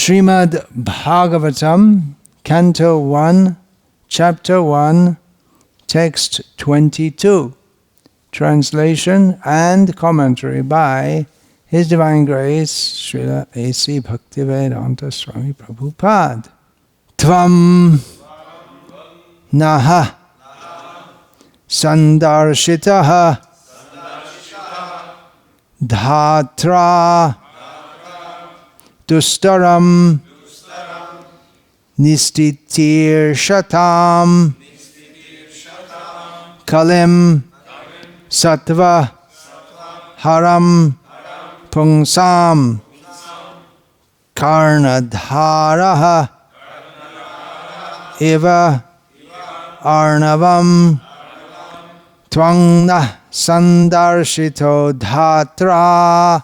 Srimad Bhagavatam, Canto 1, Chapter 1, Text 22. Translation and commentary by His Divine Grace, Srila A.C. Bhaktivedanta Swami Prabhupada. Tvam naha sandarshitaha dhatra dustaram nistitir shatam kalim sattva haram pungsam karnadharaha eva arnavam tvangna sandarshito dhatra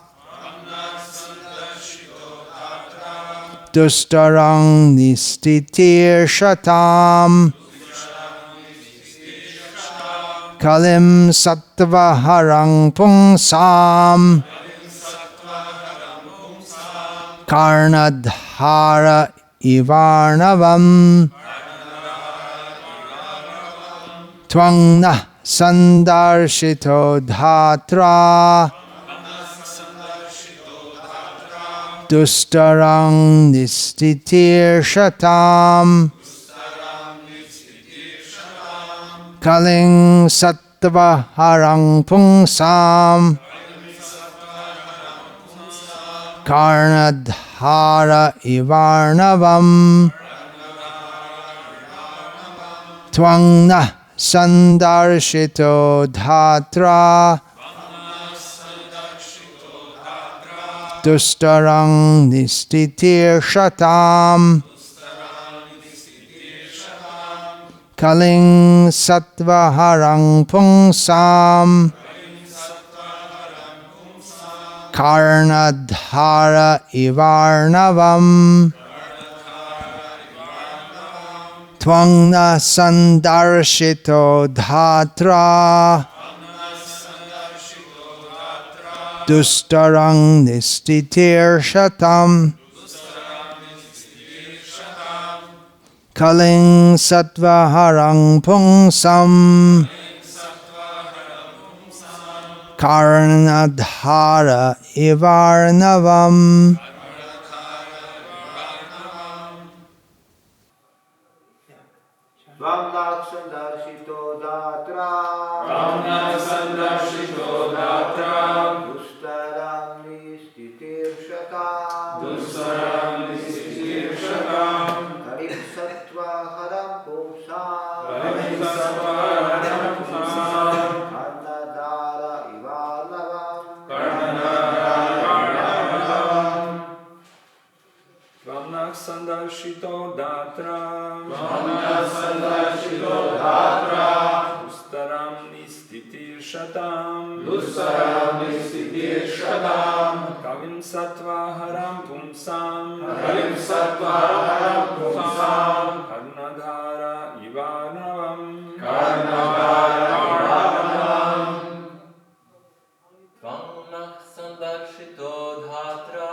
dustarang nistitir shatam kalim sattva harang pungsam karnadhara ivarnavam tvangna sandarshito dhatra dustarang nistitir shatam kaling sattva harang pungsam karnadhara ivarnavam tvangna sandarshito dhatra dustarang nistitir shatam kaling sattva harang pungsam karnadhara ivarnavam tvangna sandarshito dhatra dustarang nistitir shatam kaling sattva harang pungsam karnadhara ivarnavam. Sandarshito Datra Dustaram Nistitir Shatam Kalim Sattva Haram Pungsam Karnadhara Ivarnavam Sandarshito Datra Dustaram Nistitir Shatam Kalim Sattva Haram Pungsam Karnadhara Ivarnavam Tvangna Sandarshito Dhatra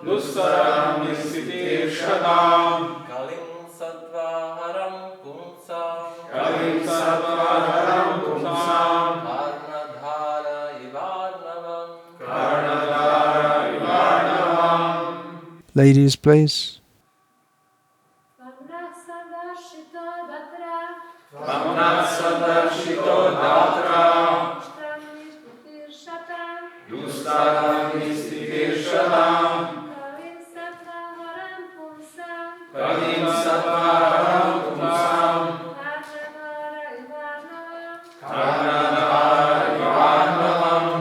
Dustaram Nistitir Shatam Kalim Sattva Haram Pungsam Karnadhara Ivarnavam. Ladies, please. Dustaram Nistitir Shatam Kalim Sattva Haram Pungsam Karnadhara Ivarnavam.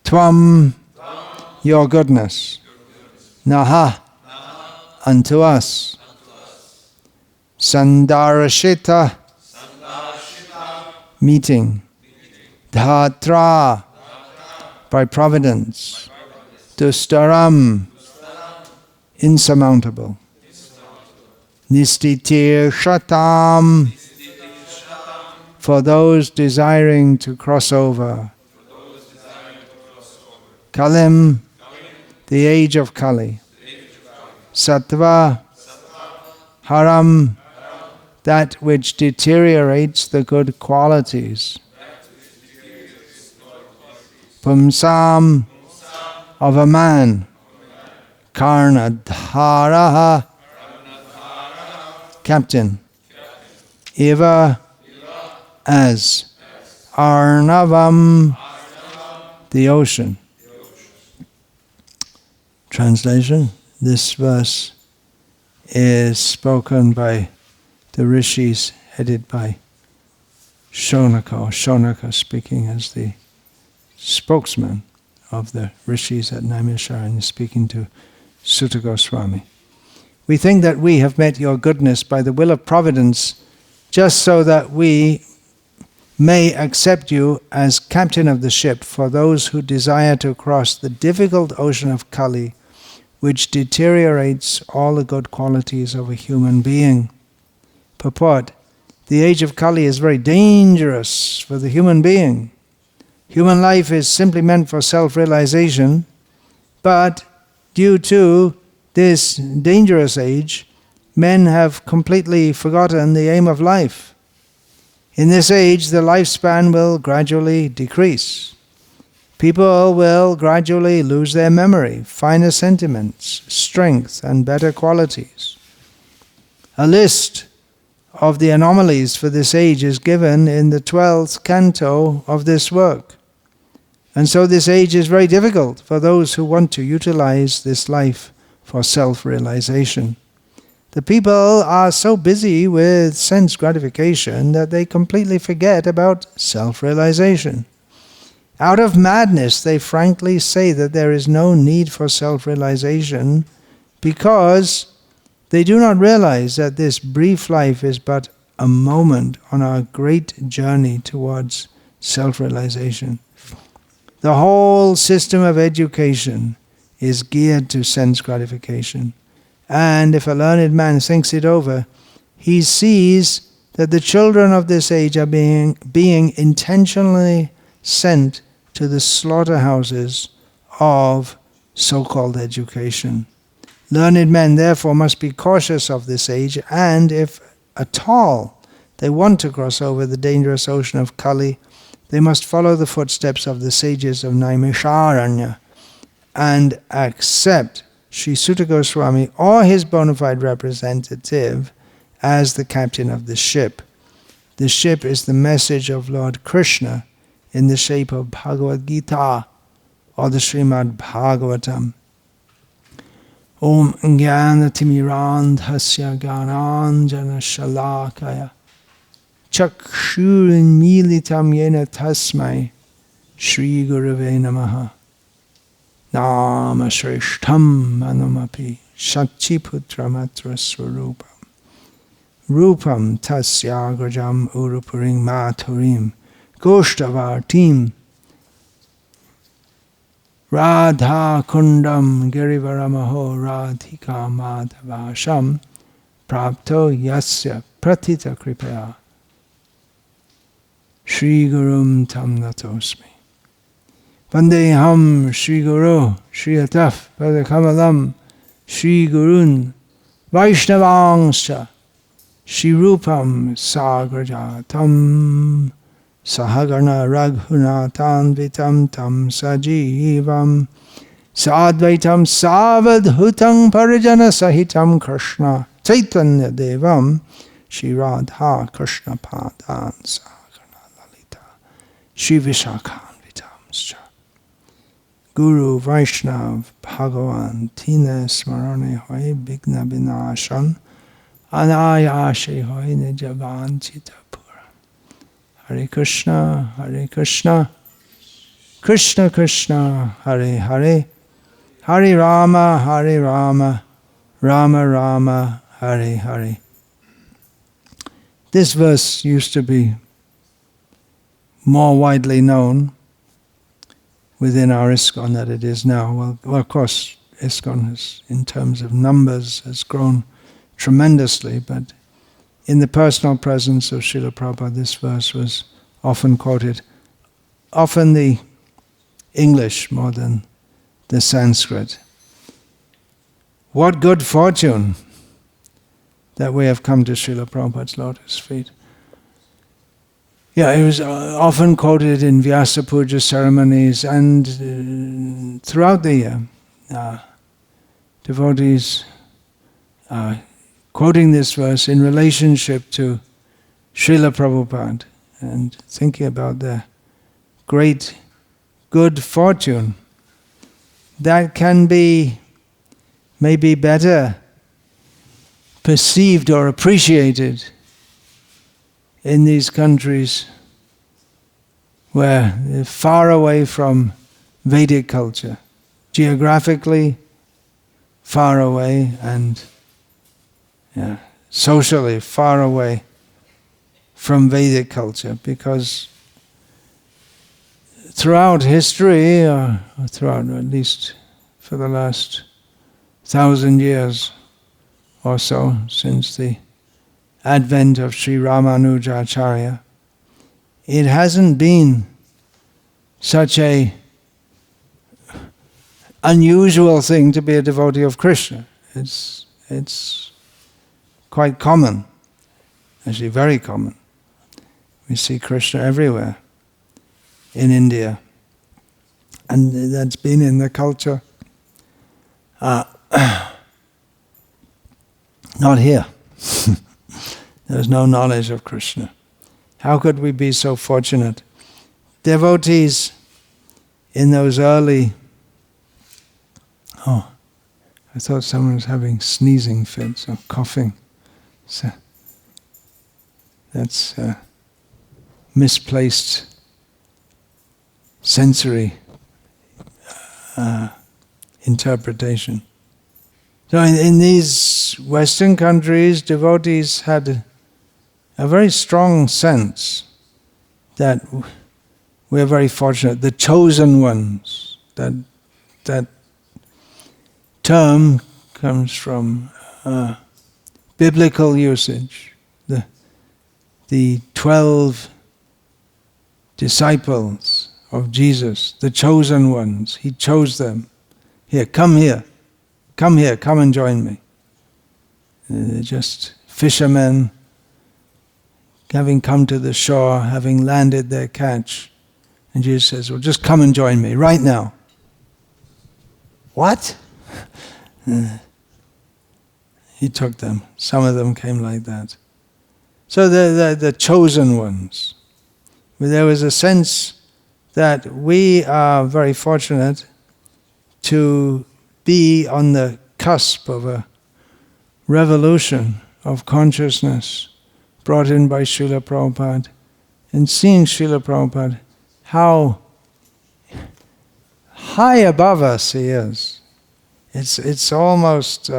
Tvam, your goodness. Naha, unto us. Sandarshita, meeting. Dhatra, by providence. Dustaram, insurmountable. Nistitir shatam, for those desiring to cross over. Kalim, the age of Kali. Sattva, haram, that which deteriorates the good qualities. Pumsam, of a man. Karnadharaha, captain. Eva, as. Arnavam, the ocean. Translation: this verse is spoken by the rishis headed by Shonaka, or Shonaka speaking as the spokesman of the rishis at Naimisharanya, speaking to Sutta Goswami. We think that we have met your goodness by the will of providence, just so that we may accept you as captain of the ship for those who desire to cross the difficult ocean of Kali, which deteriorates all the good qualities of a human being. Purport: the age of Kali is very dangerous for the human being. Human life is simply meant for self-realization, but due to this dangerous age, men have completely forgotten the aim of life. In this age, the lifespan will gradually decrease. People will gradually lose their memory, finer sentiments, strength, and better qualities. A list of the anomalies for this age is given in the 12th canto of this work. And so this age is very difficult for those who want to utilize this life for self-realization. The people are so busy with sense gratification that they completely forget about self-realization. Out of madness, they frankly say that there is no need for self-realization because they do not realize that this brief life is but a moment on our great journey towards self-realization. The whole system of education is geared to sense gratification. And if a learned man thinks it over, he sees that the children of this age are being intentionally sent to the slaughterhouses of so-called education. Learned men therefore must be cautious of this age, and if at all they want to cross over the dangerous ocean of Kali, they must follow the footsteps of the sages of Naimisharanya and accept Sri Sutta Goswami or his bona fide representative as the captain of the ship. The ship is the message of Lord Krishna in the shape of Bhagavad Gita or the Srimad Bhagavatam. Om Jnanatimmirandhasya Jnananjana Shalakaya Chakshurinmilitam Yena Tasmai Shri Gurave Namaha Nama Shrishtam Manumapi Shakchiputramatra Swarupam Rupam Tasyagrajam Urupuring Maturim Goshtavartim Radha Kundam Girivaramaho Radhika Madhavasham Prapto Yasya Pratita Kripaya Shri Gurum Tam Natosmi Vandeham Shri Guru Shri Ataf Padakamalam Shri Gurun Vaishnavangscha Shri Rupam Sagrajatam Sahagarna Raghunatan Vitam Tam Sajivam Sadvaitam Savadhutam Parijana Sahitam Krishna Chaitanya Devam Shri Radha Krishna Padan Sahagarna Lalita Shri Vishakhan Vitamscha Guru Vaishnav Bhagavan Tina Smarane Hoy Bigna Binashan Anayashe Hoy Nijavan Chitapura Hare Krishna, Krishna Krishna, Hare Hare, Hare Rama, Rama Rama, Hare Hare. This verse used to be more widely known within our ISKCON than it is now. Well, of course, ISKCON has, in terms of numbers, has grown tremendously, but in the personal presence of Srila Prabhupada, this verse was often quoted, often the English more than the Sanskrit. What good fortune that we have come to Srila Prabhupada's lotus feet. Yeah, it was often quoted in Vyasa Puja ceremonies and throughout the year. Devotees quoting this verse in relationship to Srila Prabhupada and thinking about their great good fortune that can be maybe better perceived or appreciated in these countries where they're far away from Vedic culture, geographically far away and socially far away from Vedic culture, because throughout history, or throughout at least for the last 1,000 years or so, since the advent of Sri Ramanujacharya, it hasn't been such a unusual thing to be a devotee of Krishna. It's quite common, actually very common. We see Krishna everywhere in India, and that's been in the culture. Not here. There's no knowledge of Krishna. How could we be so fortunate? Devotees in those early... Oh, I thought someone was having sneezing fits or coughing. So that's misplaced sensory interpretation. So in these Western countries, devotees had a very strong sense that we are very fortunate. The chosen ones, that term comes from biblical usage. The 12 disciples of Jesus, the chosen ones, He chose them. Here, come and join me. They're just fishermen, having come to the shore, having landed their catch. And Jesus says, well, just come and join me right now. What? He took them. Some of them came like that. So the chosen ones. There was a sense that we are very fortunate to be on the cusp of a revolution of consciousness brought in by Srila Prabhupada, and seeing Srila Prabhupada, how high above us he is. It's almost,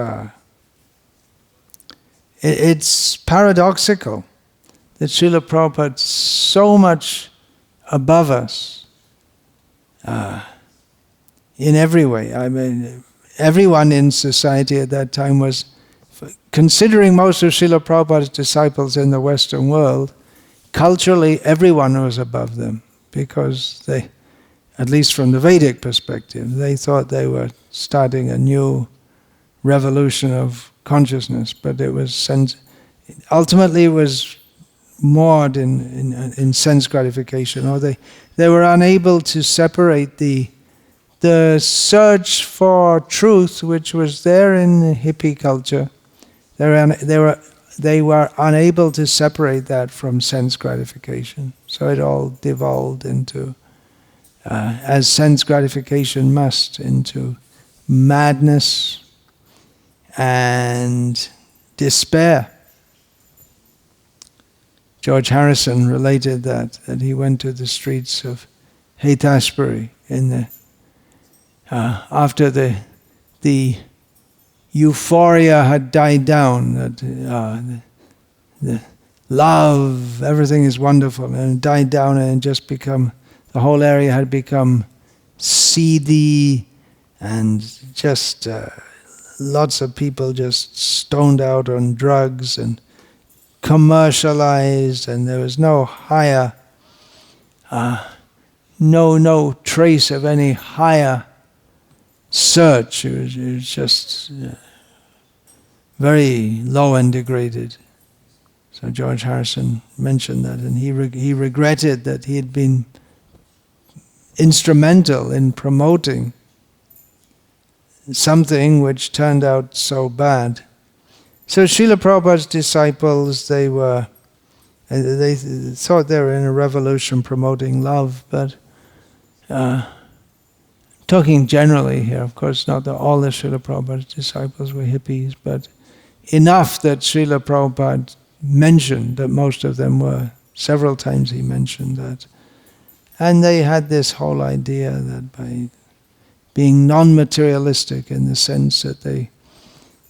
it's paradoxical that Srila Prabhupada is so much above us in every way. I mean, everyone in society at that time was, considering most of Srila Prabhupada's disciples in the Western world, culturally everyone was above them, because they, at least from the Vedic perspective, they thought they were starting a new revolution of consciousness, but it was ultimately it was moored in sense gratification, or they were unable to separate the search for truth, which was there in the hippie culture. They were unable to separate that from sense gratification. So it all devolved into, as sense gratification must, into madness and despair. George Harrison related that he went to the streets of Haight-Ashbury in the after the euphoria had died down, that the love, everything is wonderful, and it died down and just become, the whole area had become seedy, and just lots of people just stoned out on drugs and commercialized, and there was no higher, no trace of any higher search. It was just very low and degraded. So George Harrison mentioned that, and he regretted that he had been instrumental in promoting something which turned out so bad. So Srila Prabhupada's disciples, they thought they were in a revolution promoting love, but talking generally here, of course, not that all the Srila Prabhupada's disciples were hippies, but enough that Srila Prabhupada mentioned that most of them were. Several times he mentioned that. And they had this whole idea that by being non-materialistic, in the sense that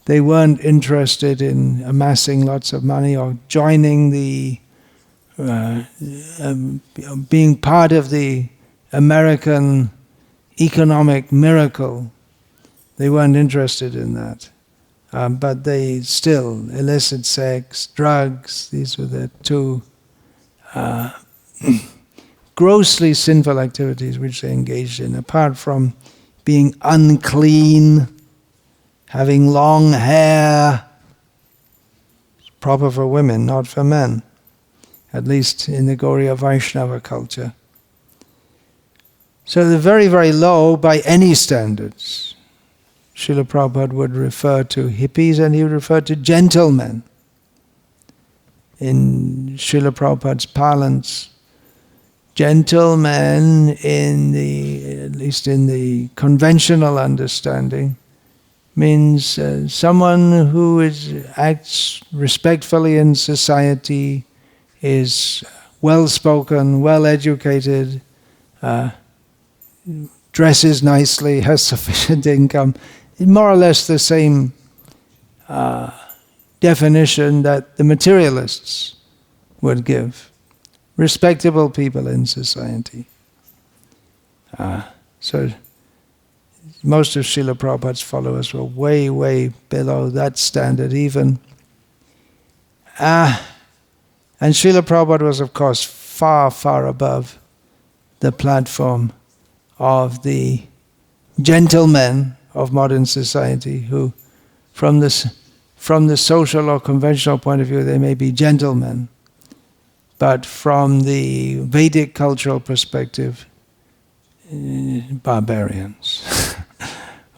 they weren't interested in amassing lots of money or joining the being part of the American economic miracle. They weren't interested in that. But they still, illicit sex, drugs, these were the two grossly sinful activities which they engaged in, apart from being unclean, having long hair. It's proper for women, not for men, at least in the Gauriya Vaishnava culture. So they're very, very low by any standards. Srila Prabhupada would refer to hippies and he would refer to gentlemen. In Srila Prabhupada's parlance, gentlemen, at least in the conventional understanding, means someone who acts respectfully in society, is well-spoken, well-educated, dresses nicely, has sufficient income. More or less the same definition that the materialists would give. Respectable people in society. So most of Srila Prabhupada's followers were way, way below that standard even. And Srila Prabhupada was, of course, far, far above the platform of the gentlemen of modern society, who, from the social or conventional point of view, they may be gentlemen, but from the Vedic cultural perspective, barbarians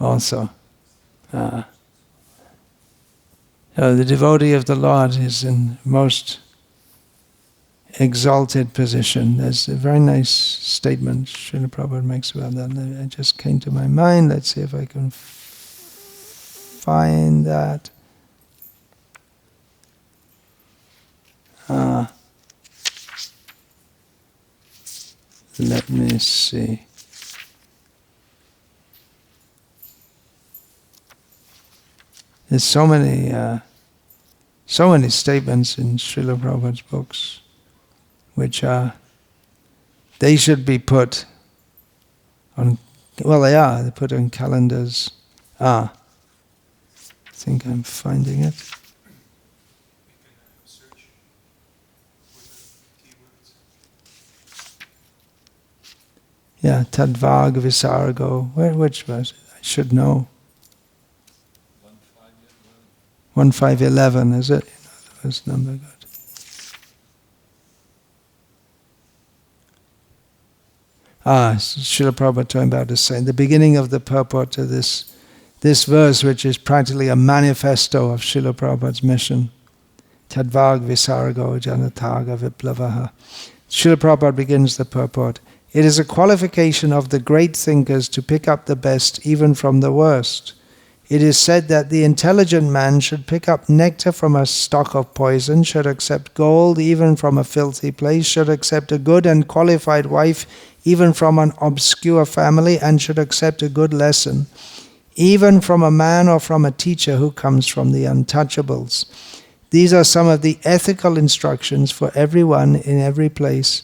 also. So the devotee of the Lord is in most exalted position. There's a very nice statement Srila Prabhupada makes about that. It just came to my mind. Let's see if I can find that. Let me see. There's so many statements in Srila Prabhupada's books which they should be put on, well, they are, they're put on calendars. I think I'm finding it. Yeah, Tadvag Visargo. Which verse? I should know. 1511, is it? The first number, good. Srila Prabhupada talking about the beginning of the purport to this verse, which is practically a manifesto of Srila Prabhupada's mission. Tadvag Visargo Janataga Viplavaha. Srila Prabhupada begins the purport. It is a qualification of the great thinkers to pick up the best even from the worst. It is said that the intelligent man should pick up nectar from a stock of poison, should accept gold even from a filthy place, should accept a good and qualified wife even from an obscure family, and should accept a good lesson even from a man or from a teacher who comes from the untouchables. These are some of the ethical instructions for everyone in every place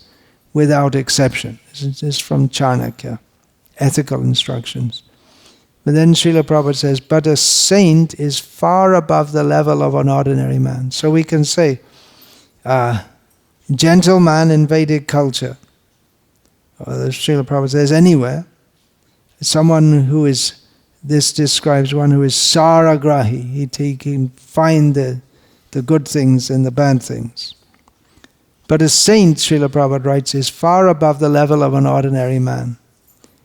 without exception. This is from Charnakya, ethical instructions. But then Srila Prabhupada says, but a saint is far above the level of an ordinary man. So we can say gentleman in Vedic culture, or the Srila Prabhupada says anywhere, someone who is, this describes one who is saragrahi. He can find the good things and the bad things. But a saint, Srila Prabhupada writes, is far above the level of an ordinary man.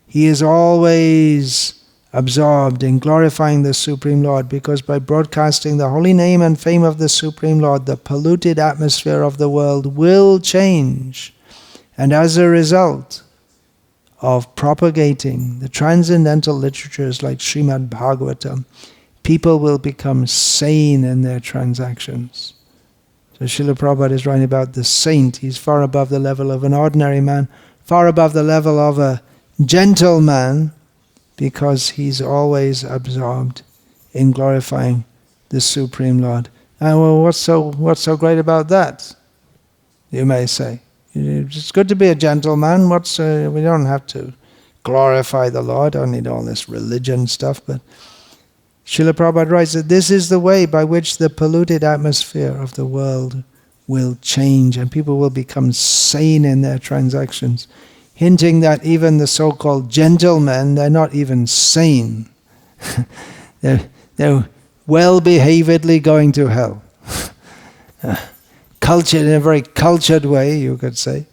He is always absorbed in glorifying the Supreme Lord, because by broadcasting the holy name and fame of the Supreme Lord, the polluted atmosphere of the world will change. And as a result of propagating the transcendental literatures like Srimad Bhagavatam, people will become sane in their transactions. So Srila Prabhupada is writing about the saint. He's far above the level of an ordinary man, far above the level of a gentleman, because he's always absorbed in glorifying the Supreme Lord. And well, what's so great about that? You may say. It's good to be a gentleman. We don't have to glorify the Lord. Don't need all this religion stuff. But Srila Prabhupada writes that this is the way by which the polluted atmosphere of the world will change, and people will become sane in their transactions, hinting that even the so-called gentlemen, they're not even sane. they're well-behavedly going to hell. Cultured in a very cultured way, you could say,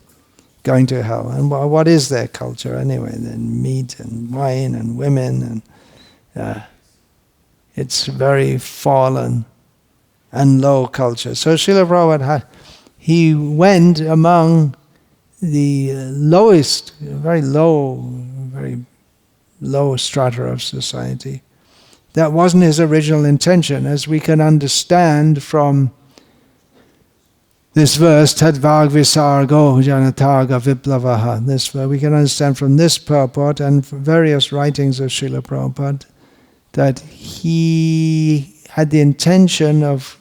going to hell. And what is their culture anyway? Then meat and wine and women, and it's very fallen and low culture. So Srila Prabhupada, he went among the lowest, very low strata of society. That wasn't his original intention, as we can understand from this verse, Tadvag Visargo Janataga Viplavaha. This we can understand from this purport and from various writings of Srila Prabhupada that he had the intention of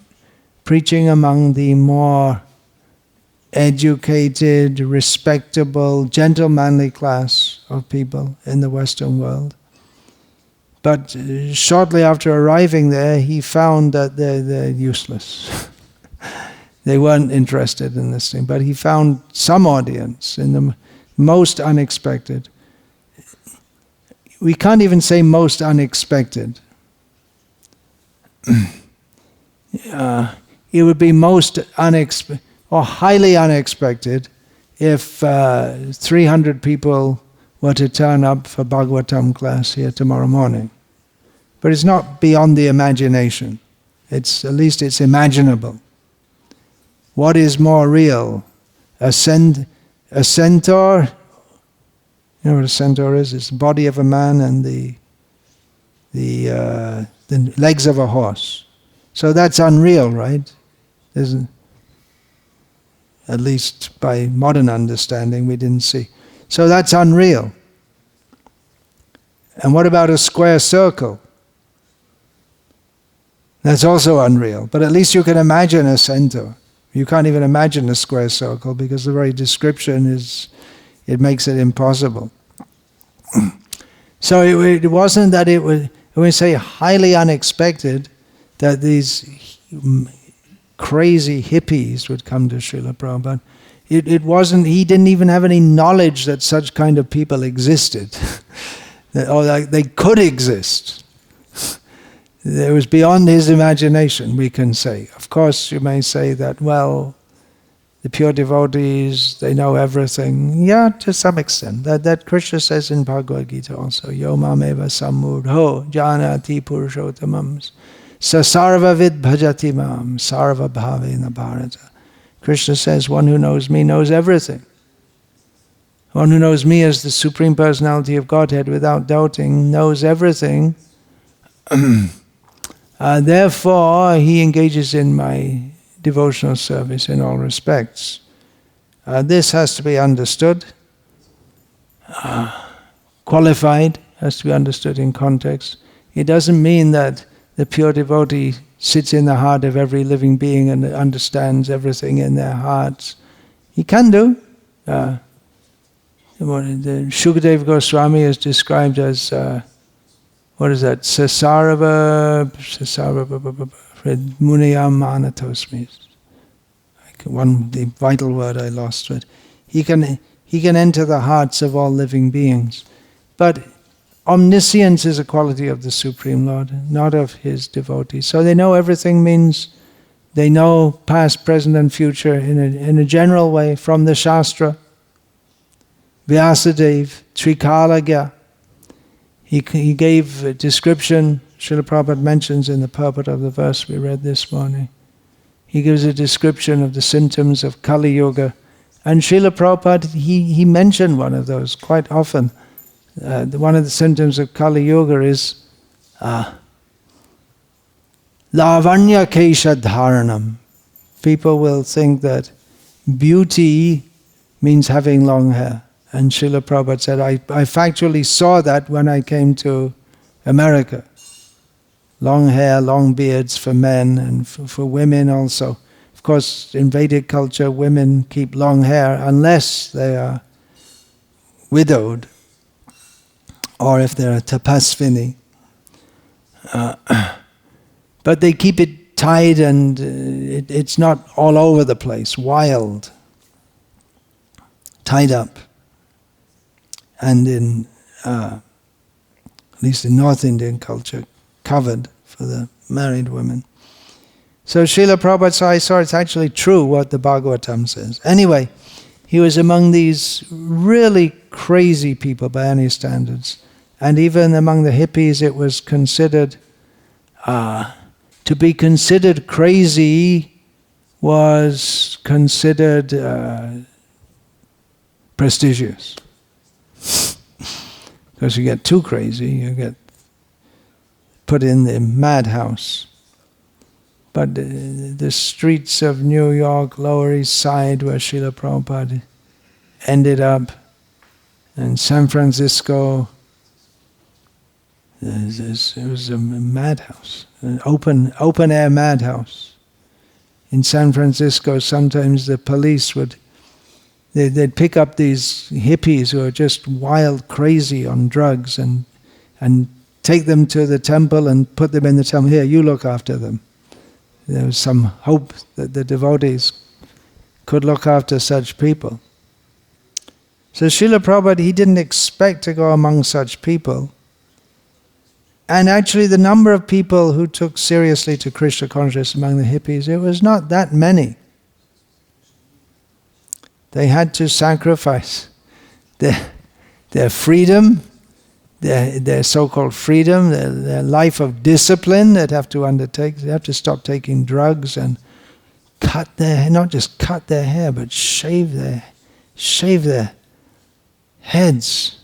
preaching among the more educated, respectable, gentlemanly class of people in the Western world. But shortly after arriving there, he found that they're useless. They weren't interested in this thing, but he found some audience in the most unexpected. We can't even say most unexpected. It would be most unexpected or highly unexpected if 300 people were to turn up for Bhagavatam class here tomorrow morning. But it's not beyond the imagination. At least it's imaginable. What is more real? A centaur? You know what a centaur is? It's the body of a man and the legs of a horse. So that's unreal, right? At least by modern understanding, we didn't see. So that's unreal. And what about a square circle? That's also unreal. But at least you can imagine a centaur. You can't even imagine a square circle because the very description it makes it impossible. So it wasn't that it was, when we say highly unexpected, that these crazy hippies would come to Srila Prabhupada. It wasn't, he didn't even have any knowledge that such kind of people existed. Or that they could exist. It was beyond his imagination, we can say. Of course, you may say that, well, the pure devotees, they know everything. Yeah, to some extent. That Krishna says in Bhagavad Gita also, Yo mameva sammudho janati purushottamam sa sarva vid bhajati mam sarva bhavena bharata. Krishna says, one who knows me knows everything. One who knows me as the Supreme Personality of Godhead without doubting knows everything. Therefore, he engages in my devotional service in all respects. This has to be understood, qualified, has to be understood in context. It doesn't mean that the pure devotee sits in the heart of every living being and understands everything in their hearts. He can do. The Shukadev Goswami is described as what is that? Sasarava Muniyam Anatosmi. I the vital word I lost, but he can enter the hearts of all living beings. But omniscience is a quality of the Supreme Lord, not of his devotees. So they know everything means they know past, present and future in a general way from the Shastra. Vyasadeva, Trikalagya, he gave a description, Srila Prabhupada mentions in the purport of the verse we read this morning. He gives a description of the symptoms of Kali Yuga. And Srila Prabhupada, he mentioned one of those quite often. One of the symptoms of Kali Yuga is Lavanya Kesha Dharanam. People will think that beauty means having long hair. And Srila Prabhupada said, I factually saw that when I came to America. Long hair, long beards for men and for women also. Of course, in Vedic culture, women keep long hair unless they are widowed or if they're a tapasvini. But they keep it tied and it's not all over the place, wild, tied up. And in, at least in North Indian culture, covered for the married women. So Srila Prabhupada saw, I saw it's actually true what the Bhagavatam says. Anyway, he was among these really crazy people by any standards. And even among the hippies it was considered, to be considered crazy was considered prestigious. Because you get too crazy, you get put in the madhouse. But the streets of New York, Lower East Side, where Srila Prabhupada ended up, and San Francisco, it was a madhouse, an open air madhouse. In San Francisco, sometimes the police they'd pick up these hippies who are just wild, crazy on drugs and take them to the temple and put them in the temple. Here, you look after them. There was some hope that the devotees could look after such people. So Srila Prabhupada, he didn't expect to go among such people. And actually the number of people who took seriously to Krishna consciousness among the hippies, it was not that many. They had to sacrifice their freedom, their so-called freedom, their life of discipline they'd have to undertake. They have to stop taking drugs and cut their hair, not just cut their hair, but shave their heads.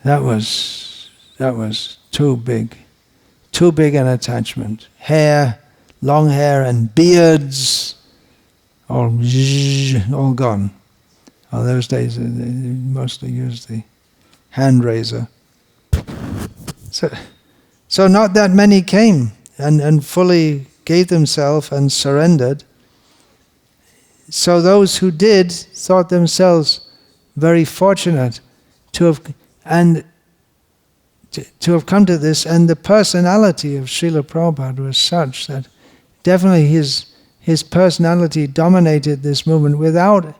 That was too big an attachment. Hair, long hair and beards, all gone. Oh, those days they mostly used the hand razor. So not that many came and fully gave themselves and surrendered. So those who did thought themselves very fortunate to have come to this, and the personality of Srila Prabhupada was such that definitely his personality dominated this movement without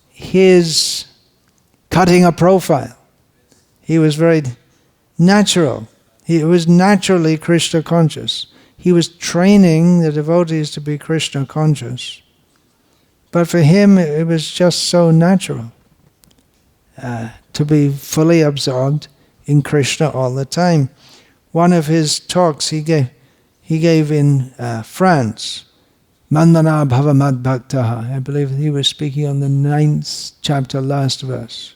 his cutting a profile. He was very natural. He was naturally Krishna conscious. He was training the devotees to be Krishna conscious. But for him it was just so natural to be fully absorbed in Krishna all the time. One of his talks he gave in France, Mandana Bhava Mad Bhaktaha. I believe he was speaking on the 9th chapter, last verse.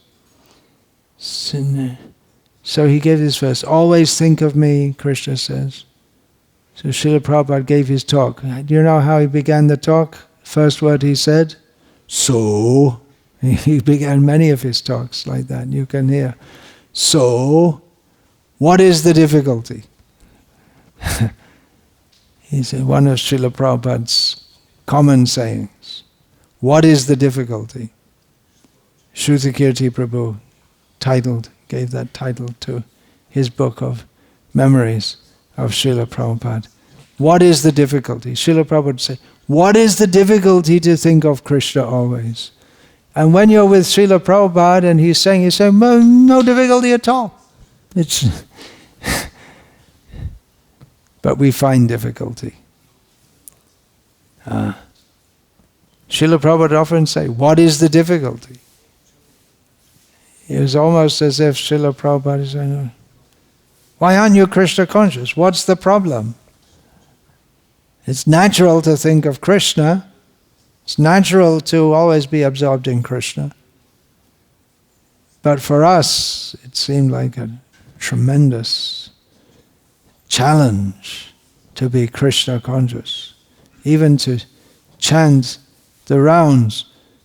So he gave this verse, always think of me, Krishna says. So Srila Prabhupada gave his talk. Do you know how he began the talk? First word he said, so. He began many of his talks like that, you can hear. So, what is the difficulty? He said, one of Srila Prabhupada's common sayings. What is the difficulty? Shrutikirti Prabhu gave that title to his book of memories of Srila Prabhupada. What is the difficulty? Srila Prabhupada would say, What is the difficulty to think of Krishna always? And when you're with Srila Prabhupada and he's saying, well, no difficulty at all. It's but we find difficulty. Srila Prabhupada often say, what is the difficulty? It was almost as if Srila Prabhupada is saying, why aren't you Krishna conscious? What's the problem? It's natural to think of Krishna. It's natural to always be absorbed in Krishna. But for us, it seemed like a tremendous challenge to be Krishna conscious. Even to chant the rounds.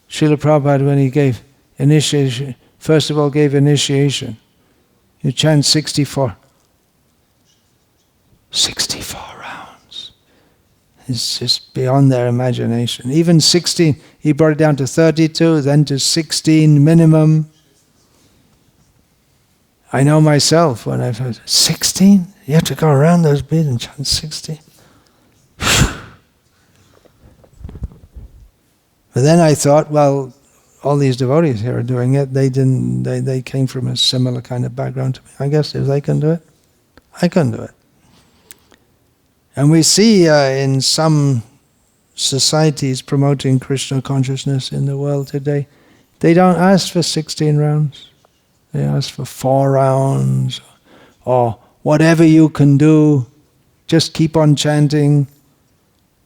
Srila Prabhupada, when he gave initiation, first of all gave initiation, you chant 64 rounds. It's just beyond their imagination. Even 16, he brought it down to 32, then to 16 minimum. I know myself when I've heard 16? You have to go around those beads and chant 16? But then I thought, well, all these devotees here are doing it. They came from a similar kind of background to me. I guess if they can do it, I can do it. And we see in some societies promoting Krishna consciousness in the world today, they don't ask for 16 rounds. They ask for 4 rounds, or whatever you can do, just keep on chanting.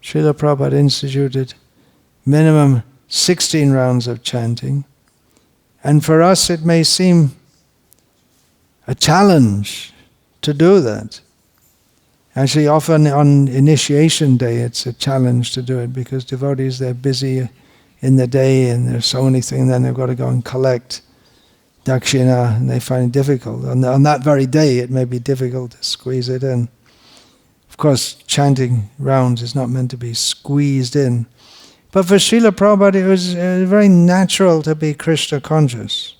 Srila Prabhupada instituted minimum 16 rounds of chanting. And for us it may seem a challenge to do that. Actually, often on initiation day it's a challenge to do it because devotees, they're busy in the day and there's so many things, then they've got to go and collect dakshina and they find it difficult. On that very day it may be difficult to squeeze it in. Of course, chanting rounds is not meant to be squeezed in. But for Srila Prabhupada it was very natural to be Krishna conscious.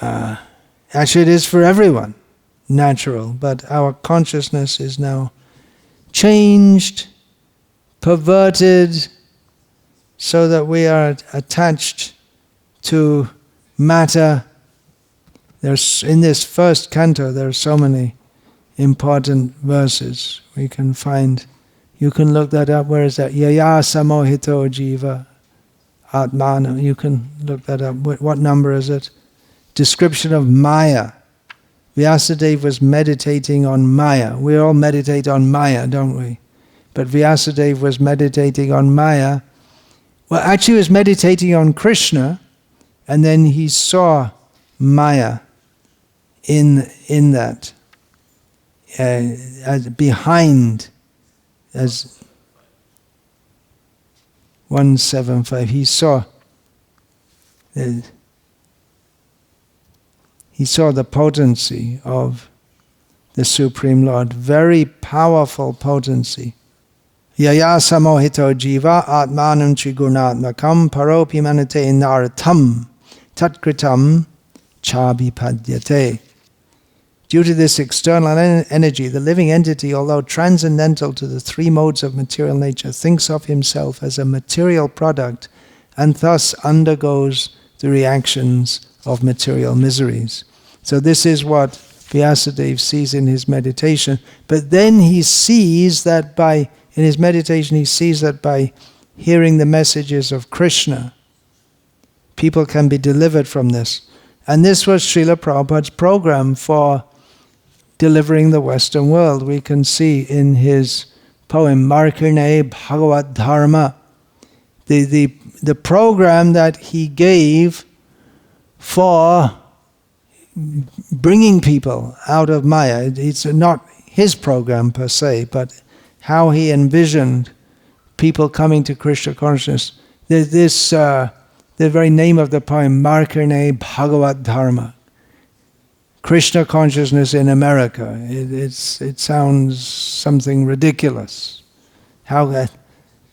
Actually it is for everyone natural, but our consciousness is now changed, perverted, so that we are attached to matter. There's, in this first canto, there are so many important verses. We can find, you can look that up. Where is that? Yaya samohito jiva atmana. You can look that up. What number is it? Description of Maya. Vyasadeva was meditating on Maya. We all meditate on Maya, don't we? But Vyasadeva was meditating on Maya. Well, actually he was meditating on Krishna, and then he saw Maya in that, as behind, as 175. He saw the potency of the Supreme Lord, very powerful potency. Yaya samohito jiva atmanam trigurnatmakam paropi manate naratam tatkritam chabipadyate. Due to this external energy, the living entity, although transcendental to the 3 modes of material nature, thinks of himself as a material product and thus undergoes the reactions of material miseries. So this is what Vyasadeva sees in his meditation. But then he sees that in his meditation, he sees that by hearing the messages of Krishna, people can be delivered from this. And this was Srila Prabhupada's program for delivering the Western world. We can see in his poem, Markirne Bhagavat Dharma, the program that he gave for bringing people out of Maya. It's not his program per se, but how he envisioned people coming to Krishna consciousness. The very name of the poem, Markirne Bhagavat Dharma, Krishna consciousness in America. It sounds something ridiculous. How that,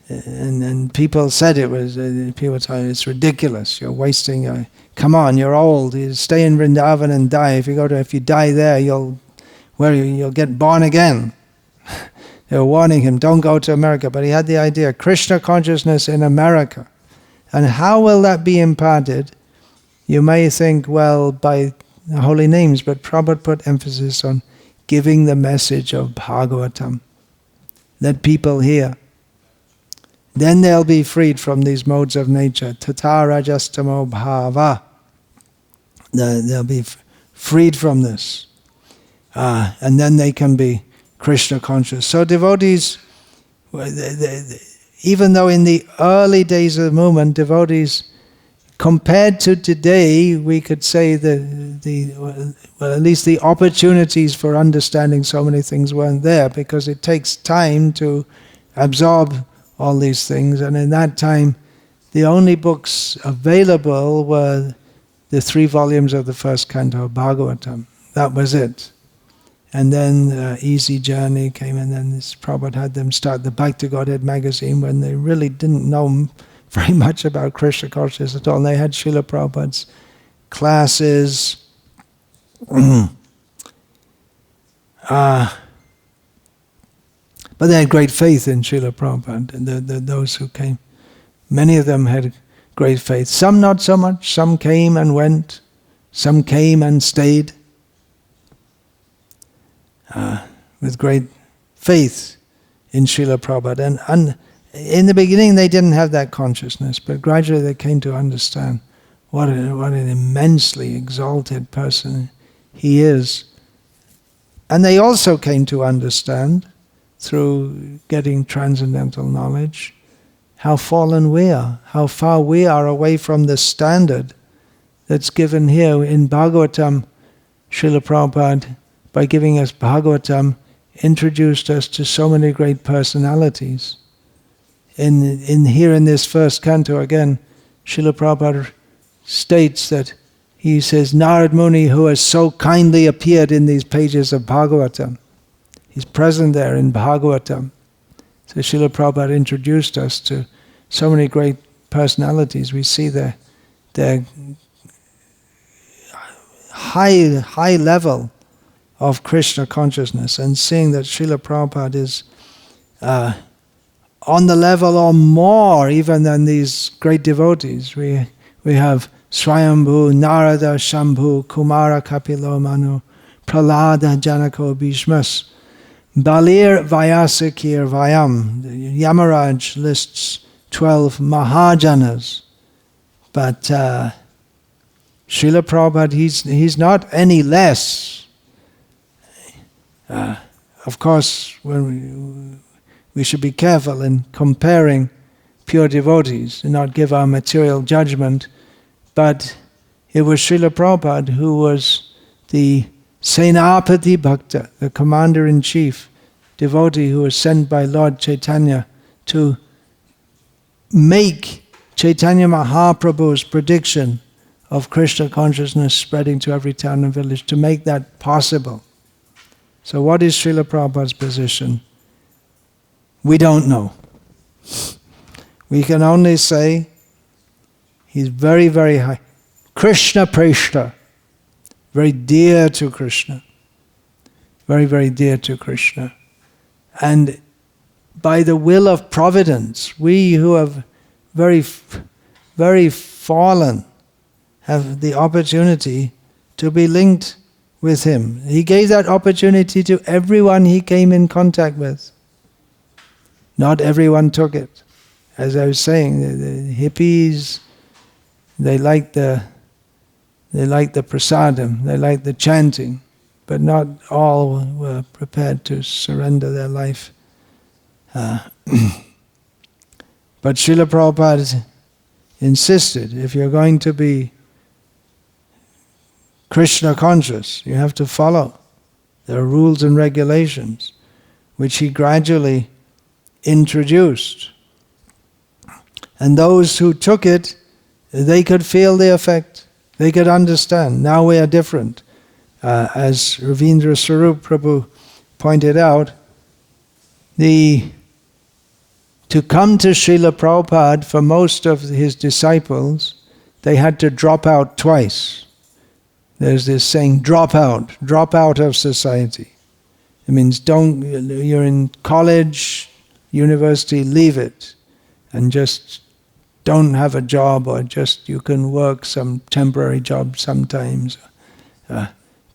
and people said it was. People told me it's ridiculous. You're wasting. Come on, you're old. You stay in Vrindavan and die. If you die there, you'll get born again. They were warning him, don't go to America. But he had the idea, Krishna consciousness in America. And how will that be imparted? You may think, well, by the holy names, but Prabhupada put emphasis on giving the message of Bhagavatam. Let people hear. Then they'll be freed from these modes of nature. Tata rajastamo bhava. They'll be freed from this. And then they can be Krishna conscious. So devotees, even though in the early days of the movement, devotees, compared to today, we could say that at least the opportunities for understanding so many things weren't there, because it takes time to absorb all these things. And in that time, the only books available were the 3 volumes of the first canto of Bhagavatam. That was it. And then Easy Journey came, and then this Prabhupada had them start the Bhakti Godhead magazine when they really didn't know very much about Krishna consciousness at all. And they had Srila Prabhupada's classes. But they had great faith in Srila Prabhupada, and those who came. Many of them had great faith. Some not so much. Some came and went. Some came and stayed. With great faith in Srila Prabhupada. And in the beginning they didn't have that consciousness, but gradually they came to understand what an immensely exalted person he is. And they also came to understand, through getting transcendental knowledge, how fallen we are, how far we are away from the standard that's given here in Bhagavatam. Srila Prabhupada, by giving us Bhagavatam, introduced us to so many great personalities. Here in this first canto again, Srila Prabhupada states that he says, Narad Muni, who has so kindly appeared in these pages of Bhagavatam, he's present there in Bhagavatam. So Srila Prabhupada introduced us to so many great personalities. We see their high level of Krishna consciousness, and seeing that Srila Prabhupada is on the level or more even than these great devotees. We have Swayambhu, Narada, Shambhu, Kumara, Kapilo, Manu, Prahlada, Janako, Bhishmas, Balir, Vyasakir, Vayam. Yamaraj lists 12 Mahajanas. But Srila Prabhupada, he's not any less. Of course, when we should be careful in comparing pure devotees and not give our material judgment, but it was Srila Prabhupada who was the Senapati Bhakta, the commander-in-chief devotee who was sent by Lord Chaitanya to make Chaitanya Mahaprabhu's prediction of Krishna consciousness spreading to every town and village, to make that possible. So what is Srila Prabhupada's position? We don't know. We can only say he's very, very high. Krishna Preshta, very dear to Krishna. Very, very dear to Krishna. And by the will of providence, we who have very, very fallen have the opportunity to be linked with him. He gave that opportunity to everyone he came in contact with. Not everyone took it. As I was saying, the hippies, they like the prasadam, they like the chanting, but not all were prepared to surrender their life. But Srila Prabhupada insisted, if you're going to be Krishna conscious, you have to follow. There are rules and regulations, which he gradually introduced. And those who took it, they could feel the effect. They could understand. Now we are different. As Ravindra Swarup Prabhu pointed out, to come to Srila Prabhupada, for most of his disciples, they had to drop out twice. There's this saying, drop out of society. It means you're in college, university, leave it. And just don't have a job, or just you can work some temporary job sometimes.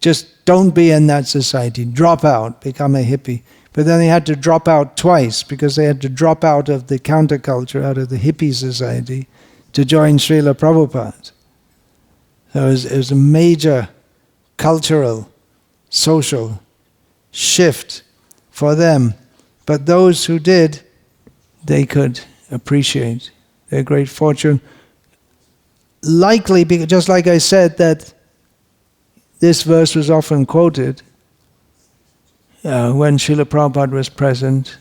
Just don't be in that society. Drop out, become a hippie. But then they had to drop out twice, because they had to drop out of the counterculture, out of the hippie society, to join Srila Prabhupada. So it was a major cultural, social shift for them. But those who did, they could appreciate their great fortune. Likely, just like I said, that this verse was often quoted when Srila Prabhupada was present,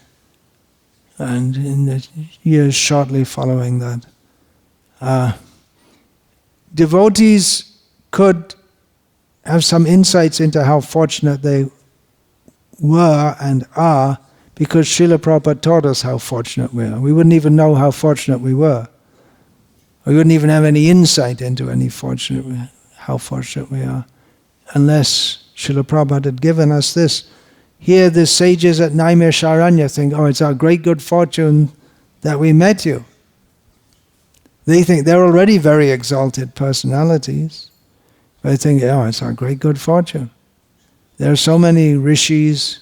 and in the years shortly following that. Devotees could have some insights into how fortunate they were and are, because Srila Prabhupada taught us how fortunate we are. We wouldn't even know how fortunate we were. We wouldn't even have any insight into how fortunate we are, unless Srila Prabhupada had given us this. Here the sages at Naimisharanya think, oh, it's our great good fortune that we met you. They think they're already very exalted personalities. They think, oh, it's our great good fortune. There are so many rishis,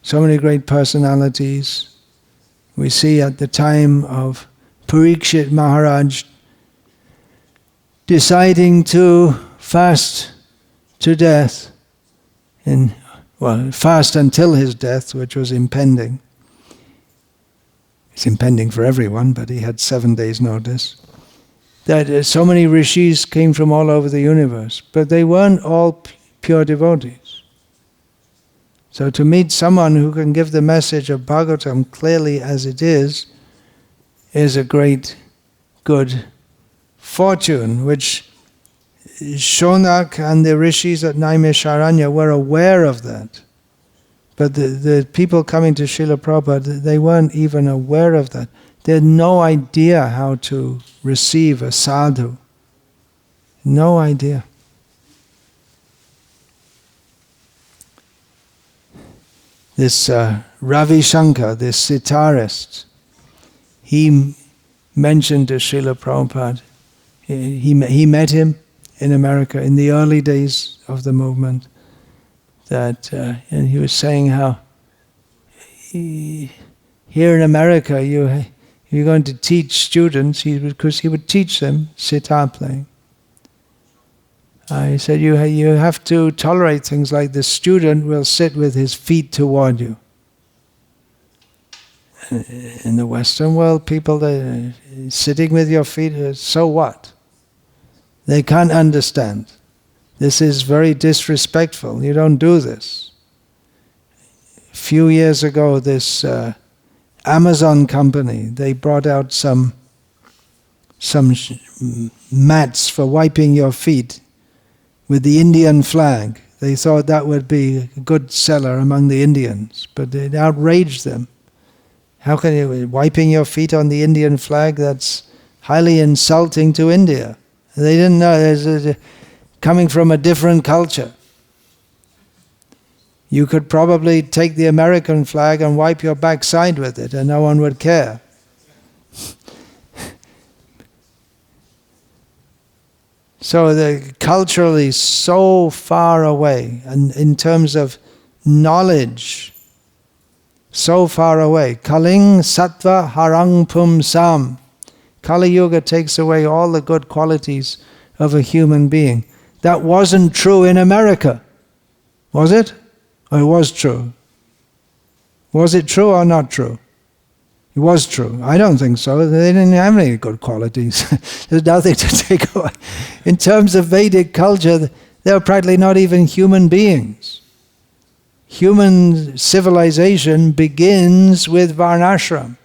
so many great personalities. We see at the time of Parikshit Maharaj deciding to fast to death, fast until his death, which was impending. It's impending for everyone, but he had 7 days' notice. That so many rishis came from all over the universe, but they weren't all pure devotees. So to meet someone who can give the message of Bhagavatam clearly as it is a great good fortune, which Shonak and the rishis at Naimisharanya were aware of that. But the people coming to Srila Prabhupada, they weren't even aware of that. They had no idea how to receive a sadhu. No idea. This Ravi Shankar, this sitarist, he mentioned to Srila Prabhupada, he met him in America in the early days of the movement, and he was saying how here in America you're going to teach students, because he would teach them sitar playing. He said you have to tolerate things like the student will sit with his feet toward you. In the Western world, people sitting with your feet, so what? They can't understand. This is very disrespectful. You don't do this. A few years ago, this Amazon company, they brought out some mats for wiping your feet with the Indian flag. They thought that would be a good seller among the Indians, but it outraged them. How can you, wiping your feet on the Indian flag, that's highly insulting to India. They didn't know, there's coming from a different culture. You could probably take the American flag and wipe your backside with it and no one would care. So they're culturally so far away, and in terms of knowledge, so far away. Kaling sattva harang pum sam. Kali Yuga takes away all the good qualities of a human being. That wasn't true in America. Was it? Or it was true? Was it true or not true? It was true. I don't think so. They didn't have any good qualities. There's nothing to take away. In terms of Vedic culture, they were practically not even human beings. Human civilization begins with Varnashram,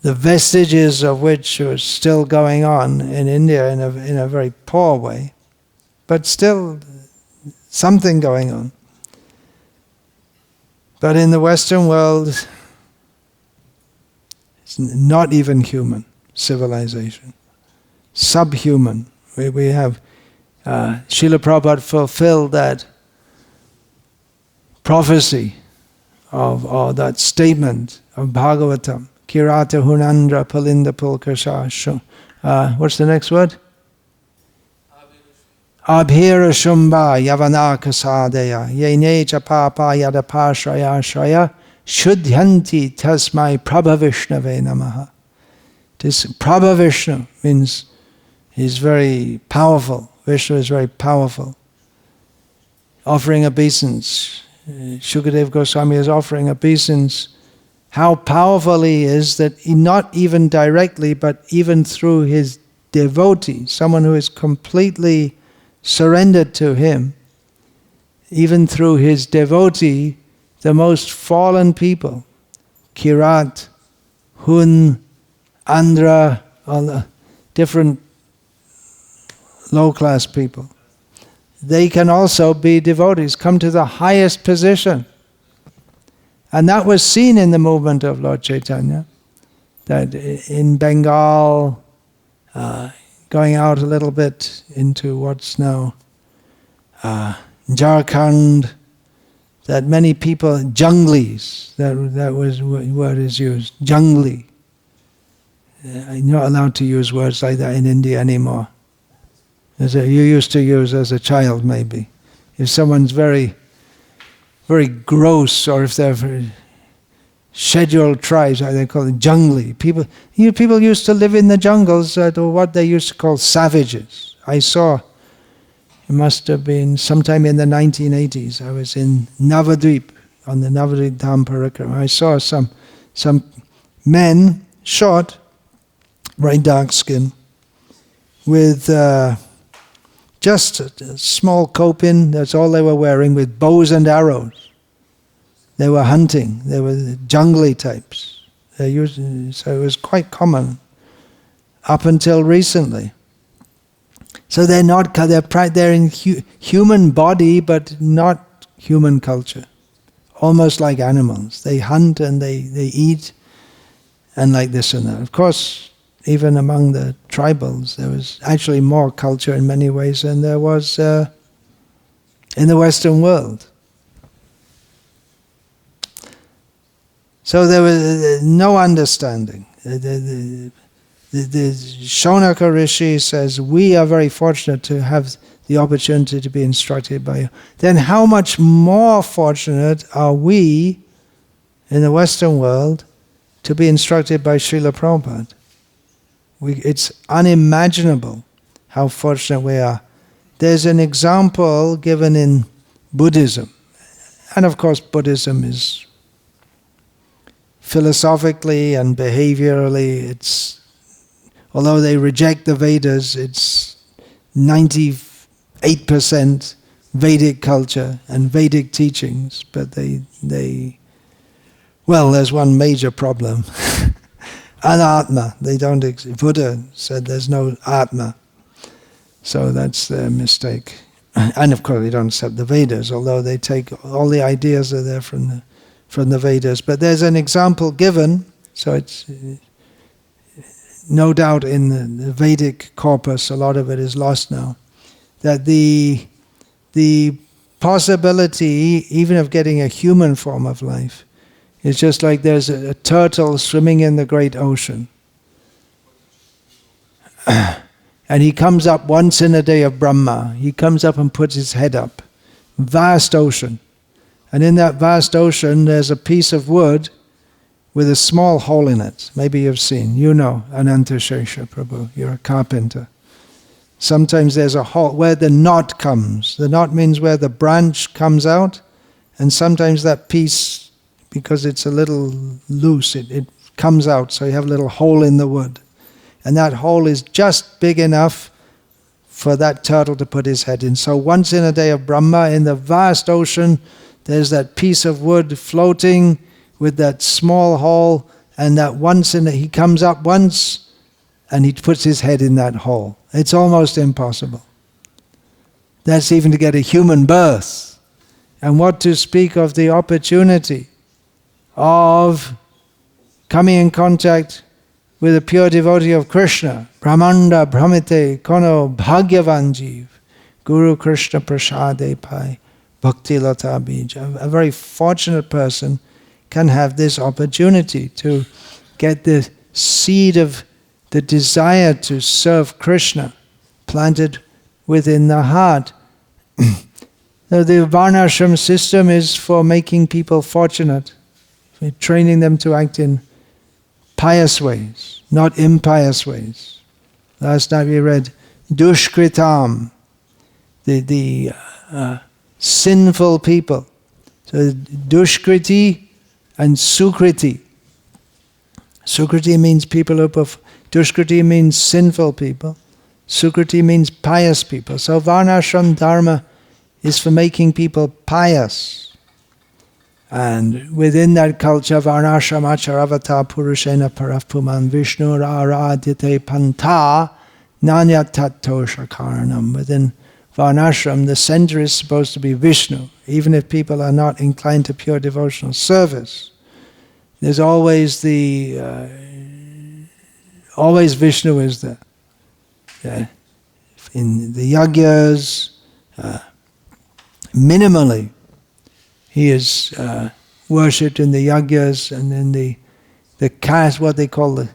the vestiges of which are still going on in India in a very poor way, but still something going on. But in the Western world, it's not even human civilization, subhuman. We have Srila Prabhupada fulfilled that prophecy or that statement of Bhagavatam. Kirata Hunandra Palinda Pulkasha. What's the next word? Abhira Shumba Yavanaka Sadaya Yenecha Papa Yadapashraya Shraya Shuddhanti Tasmai Prabhavishnave Namaha. This Prabhavishnu means he's very powerful. Vishnu is very powerful. Offering obeisance. Shukadev Goswami is offering obeisance. How powerful he is that he not even directly, but even through his devotee, someone who is completely surrendered to him, even through his devotee, the most fallen people, Kirat, Hun, Andhra, all the different low-class people, they can also be devotees, come to the highest position. And that was seen in the movement of Lord Chaitanya, that in Bengal, going out a little bit into what's now Jharkhand, that many people, junglis, that was what word is used, jungli. You're not allowed to use words like that in India anymore. You used to use as a child maybe. If someone's very, very gross, or if they're very scheduled tribes, they call it jungli. People used to live in the jungles, or what they used to call savages. I saw, it must have been sometime in the 1980s, I was in Navadvip, on the Navadvip Dham Parikrama. I saw some men, short, very dark skin, with just a small kopin, that's all they were wearing, with bows and arrows. They were hunting. They were jungly types. So it was quite common up until recently. So they're in human body, but not human culture. Almost like animals. They hunt and they eat, and like this and that. Of course, even among the tribals, there was actually more culture in many ways than there was in the Western world. So there was no understanding. The Shaunaka Rishi says, we are very fortunate to have the opportunity to be instructed by you. Then how much more fortunate are we in the Western world to be instructed by Srila Prabhupada? It's unimaginable how fortunate we are. There's an example given in Buddhism. And of course Buddhism is philosophically and behaviorally, although they reject the Vedas, it's 98% Vedic culture and Vedic teachings, but there's one major problem. Anatma, Buddha said there's no Atma. So that's their mistake. And of course they don't accept the Vedas, although they take all the ideas are there from the Vedas. But there's an example given, so it's no doubt in the Vedic corpus, a lot of it is lost now, that the possibility even of getting a human form of life, it's just like there's a turtle swimming in the great ocean. And he comes up once in a day of Brahma. He comes up and puts his head up. Vast ocean. And in that vast ocean there's a piece of wood with a small hole in it. Maybe you've seen. You know, Ananta Shesha Prabhu. You're a carpenter. Sometimes there's a hole where the knot comes. The knot means where the branch comes out. And sometimes that piece, because it's a little loose, it comes out, so you have a little hole in the wood. And that hole is just big enough for that turtle to put his head in. So once in a day of Brahma, in the vast ocean, there's that piece of wood floating with that small hole, and that he comes up once, and he puts his head in that hole. It's almost impossible. That's even to get a human birth. And what to speak of the opportunity of coming in contact with a pure devotee of Krishna. Brahmanda Brahmite Kono Bhagyavan Jeev Guru Krishna Prasade Pai Bhakti Lata Bija. A very fortunate person can have this opportunity to get the seed of the desire to serve Krishna planted within the heart. Now, the Varnashram system is for making people fortunate, for training them to act in pious ways, not impious ways. Last night we read Dushkritam, the sinful people. So Dushkriti and Sukriti. Sukriti means people who Dushkriti means sinful people. Sukriti means pious people. So Varnashram Dharma is for making people pious. And within that culture, Varnashram Acharavata Purushena Parafpuman Vishnu Aradhyate Panta Nanyatatto Shakaranam. Within Varnashram, the center is supposed to be Vishnu, even if people are not inclined to pure devotional service. There's always always Vishnu is there. Yeah. In the yagyas, minimally, he is worshipped in the yagyas, and in the caste, what they call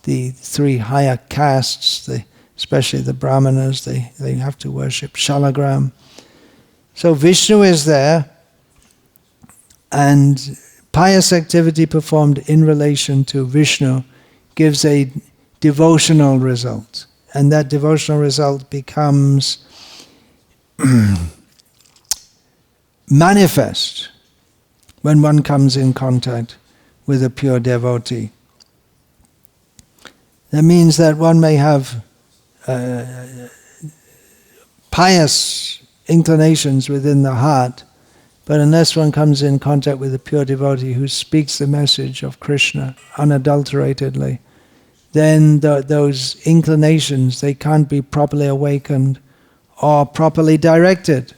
the three higher castes, especially the brahmanas, they have to worship Shalagram. So Vishnu is there, and pious activity performed in relation to Vishnu gives a devotional result. And that devotional result becomes manifest when one comes in contact with a pure devotee. That means that one may have pious inclinations within the heart, but unless one comes in contact with a pure devotee who speaks the message of Krishna unadulteratedly, then those inclinations, they can't be properly awakened or properly directed.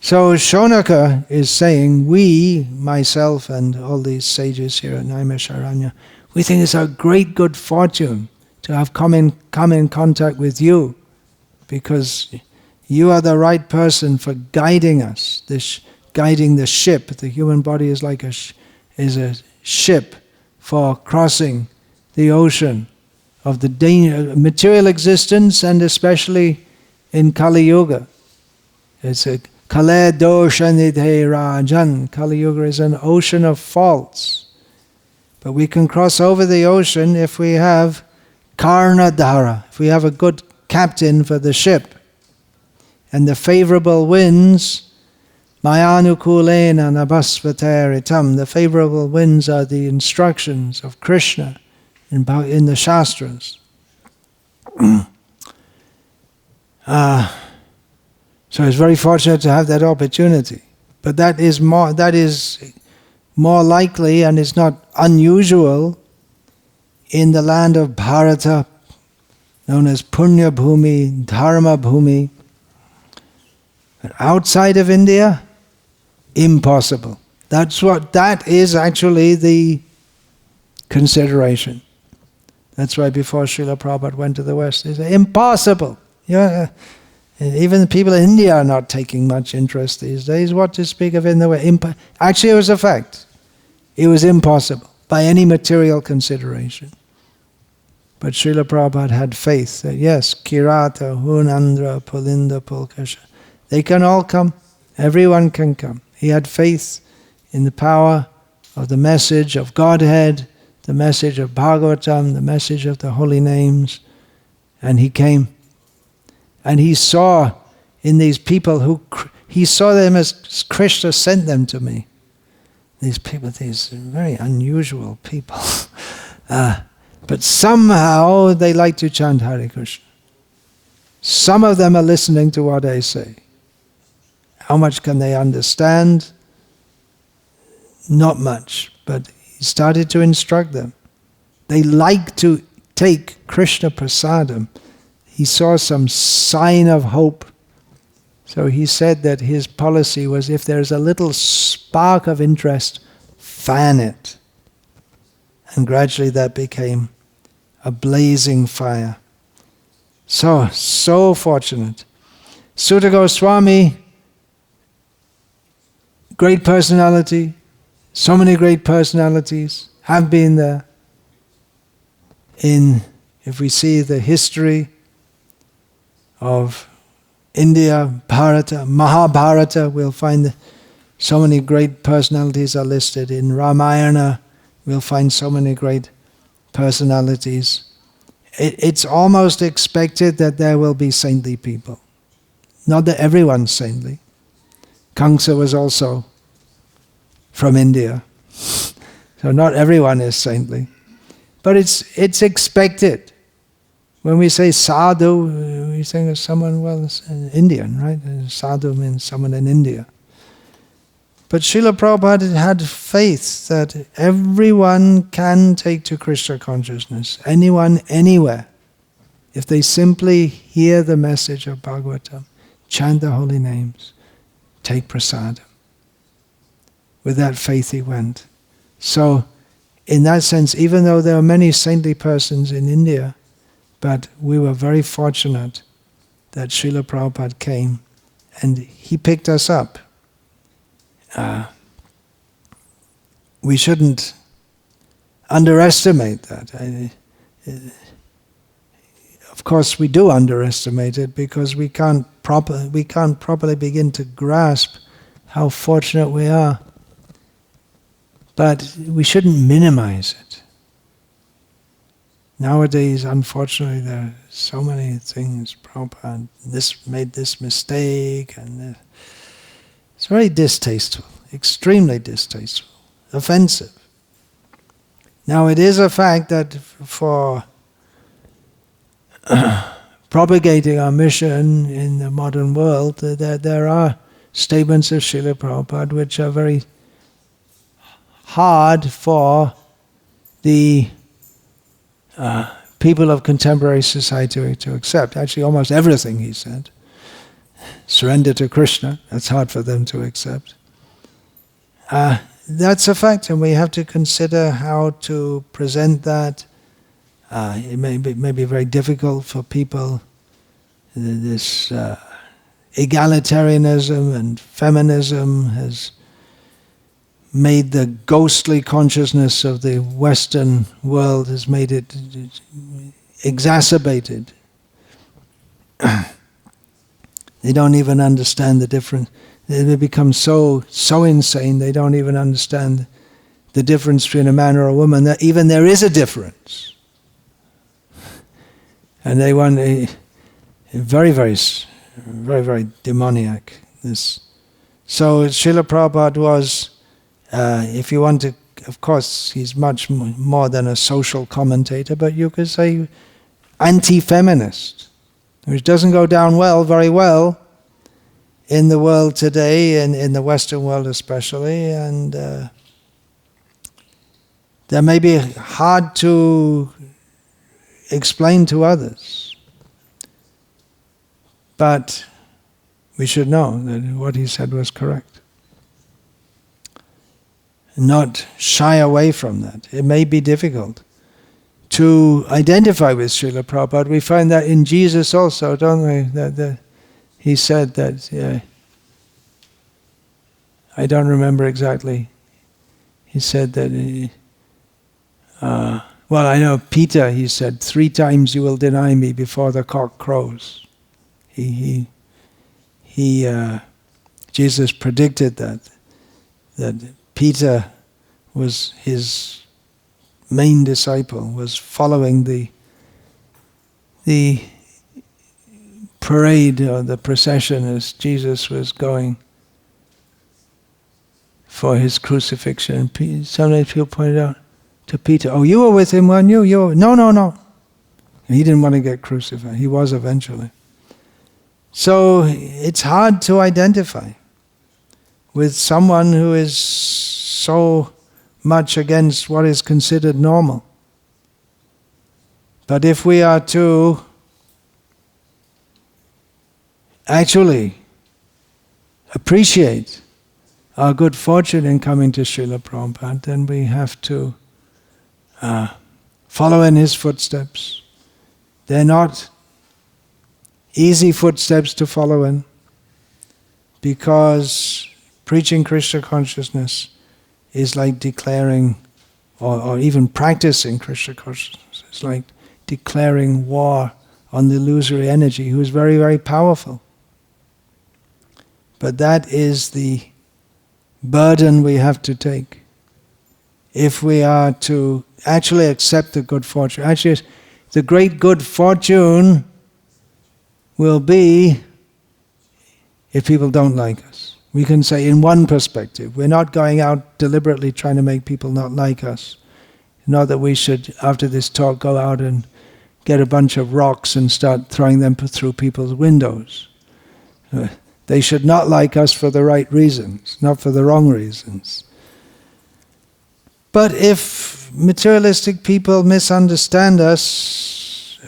So Shonaka is saying, we, myself and all these sages here at Naimisharanya, we think it's a great good fortune to have come in contact with you, because you are the right person for guiding us, guiding the ship. The human body is like a ship for crossing the ocean of the material existence, and especially in Kali Yuga. It's a Kale dosha nidhe rajan. Kali Yuga is an ocean of faults. But we can cross over the ocean if we have karnadhara, if we have a good captain for the ship. And the favorable winds, mayanukulena nabhasvataritam, the favorable winds are the instructions of Krishna in the Shastras. So it's very fortunate to have that opportunity. But that is more likely, and it's not unusual, in the land of Bharata, known as Punya Bhumi, Dharma Bhumi. But outside of India, impossible. That is actually the consideration. That's why before Srila Prabhupada went to the West, they said, impossible. Yeah. Even the people in India are not taking much interest these days. What to speak of in the West? Actually, it was a fact. It was impossible by any material consideration. But Srila Prabhupada had faith that yes, Kirata, Hunandra, Pulinda, Pulkasha, they can all come. Everyone can come. He had faith in the power of the message of Godhead, the message of Bhagavatam, the message of the holy names, and he came. And he saw in these people he saw them as Krishna sent them to me. These people, these very unusual people. But somehow they like to chant Hare Krishna. Some of them are listening to what I say. How much can they understand? Not much. But he started to instruct them. They like to take Krishna Prasadam. He saw some sign of hope. So he said that his policy was, if there's a little spark of interest, fan it. And gradually that became a blazing fire. So fortunate. Sutta Goswami, great personality, so many great personalities have been there. If we see the history of India, Bharata, Mahabharata, we'll find so many great personalities are listed. In Ramayana, we'll find so many great personalities. It's almost expected that there will be saintly people. Not that everyone's saintly. Kamsa was also from India. So not everyone is saintly. But it's expected. When we say sadhu, we think of someone, well, Indian, right? Sadhu means someone in India. But Srila Prabhupada had faith that everyone can take to Krishna consciousness, anyone, anywhere, if they simply hear the message of Bhagavatam, chant the holy names, take prasadam. With that faith he went. So, in that sense, even though there are many saintly persons in India, but we were very fortunate that Srila Prabhupada came and he picked us up. We shouldn't underestimate that. Of course, we do underestimate it because we can't properly begin to grasp how fortunate we are. But we shouldn't minimize it. Nowadays, unfortunately, there are so many things. Prabhupada made this mistake, and it's very distasteful, extremely distasteful, offensive. Now, it is a fact that for propagating our mission in the modern world, there are statements of Srila Prabhupada which are very hard for the people of contemporary society to accept. Actually, almost everything he said. Surrender to Krishna, that's hard for them to accept. That's a fact, and we have to consider how to present that. It may be very difficult for people, this egalitarianism and feminism has made the ghostly consciousness of the Western world, has made it exacerbated. They don't even understand the difference. They become so insane, they don't even understand the difference between a man or a woman, that even there is a difference. And they want a very, very, very, very demoniac. So Srila Prabhupada was, if you want to, of course, he's much more than a social commentator, but you could say anti-feminist, which doesn't go down very well in the world today, and in the Western world especially, and that may be hard to explain to others. But we should know that what he said was correct. Not shy away from that. It may be difficult to identify with Srila Prabhupada. We find that in Jesus also, don't we? That he said that, I don't remember exactly. He said that, well, I know Peter, he said, 3 times you will deny me before the cock crows. Jesus predicted that Peter was his main disciple, was following the parade or the procession as Jesus was going for his crucifixion. Sometimes people pointed out to Peter, oh, you were with him, weren't you? No. He didn't want to get crucified. He was eventually. So it's hard to identify with someone who is so much against what is considered normal. But if we are to actually appreciate our good fortune in coming to Srila Prabhupada, then we have to follow in his footsteps. They're not easy footsteps to follow in. because preaching Krishna consciousness is like declaring, or even practicing Krishna consciousness, it's like declaring war on the illusory energy, who is very, very powerful. But that is the burden we have to take if we are to actually accept the good fortune. Actually, the great good fortune will be if people don't like us. We can say in one perspective, we're not going out deliberately trying to make people not like us. Not that we should, after this talk, go out and get a bunch of rocks and start throwing them through people's windows. They should not like us for the right reasons, not for the wrong reasons. But if materialistic people misunderstand us,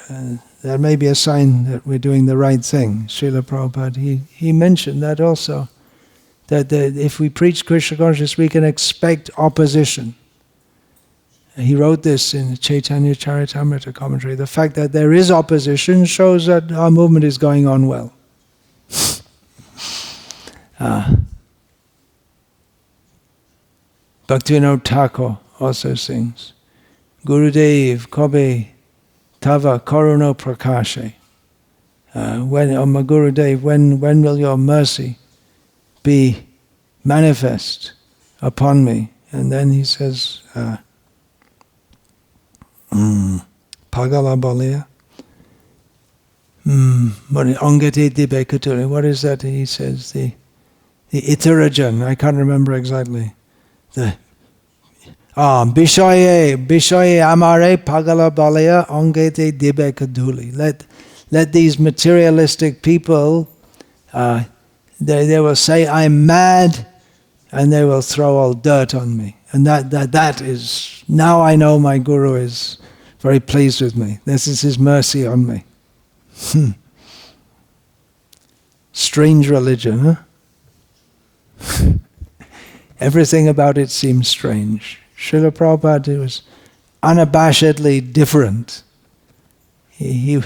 that may be a sign that we're doing the right thing. Srila Prabhupada, he mentioned that also, that if we preach Krishna consciousness, we can expect opposition. He wrote this in the Chaitanya Charitamrita commentary. The fact that there is opposition shows that our movement is going on well. Bhaktivinoda Thakur also sings, Gurudev Kobe Tava Karuno Prakashe. My Gurudev, when will your mercy be manifest upon me? And then he says, Pagala Balia. Angate Dibe Katuri. What is that? He says, the Iterajan. I can't remember exactly. Bishoye Amare Pagala Balia Angate Dibe Kaduli. Let these materialistic people, they will say I'm mad, and they will throw all dirt on me. And that is, now I know my Guru is very pleased with me. This is his mercy on me. Strange religion, huh? Everything about it seems strange. Srila Prabhupada was unabashedly different. He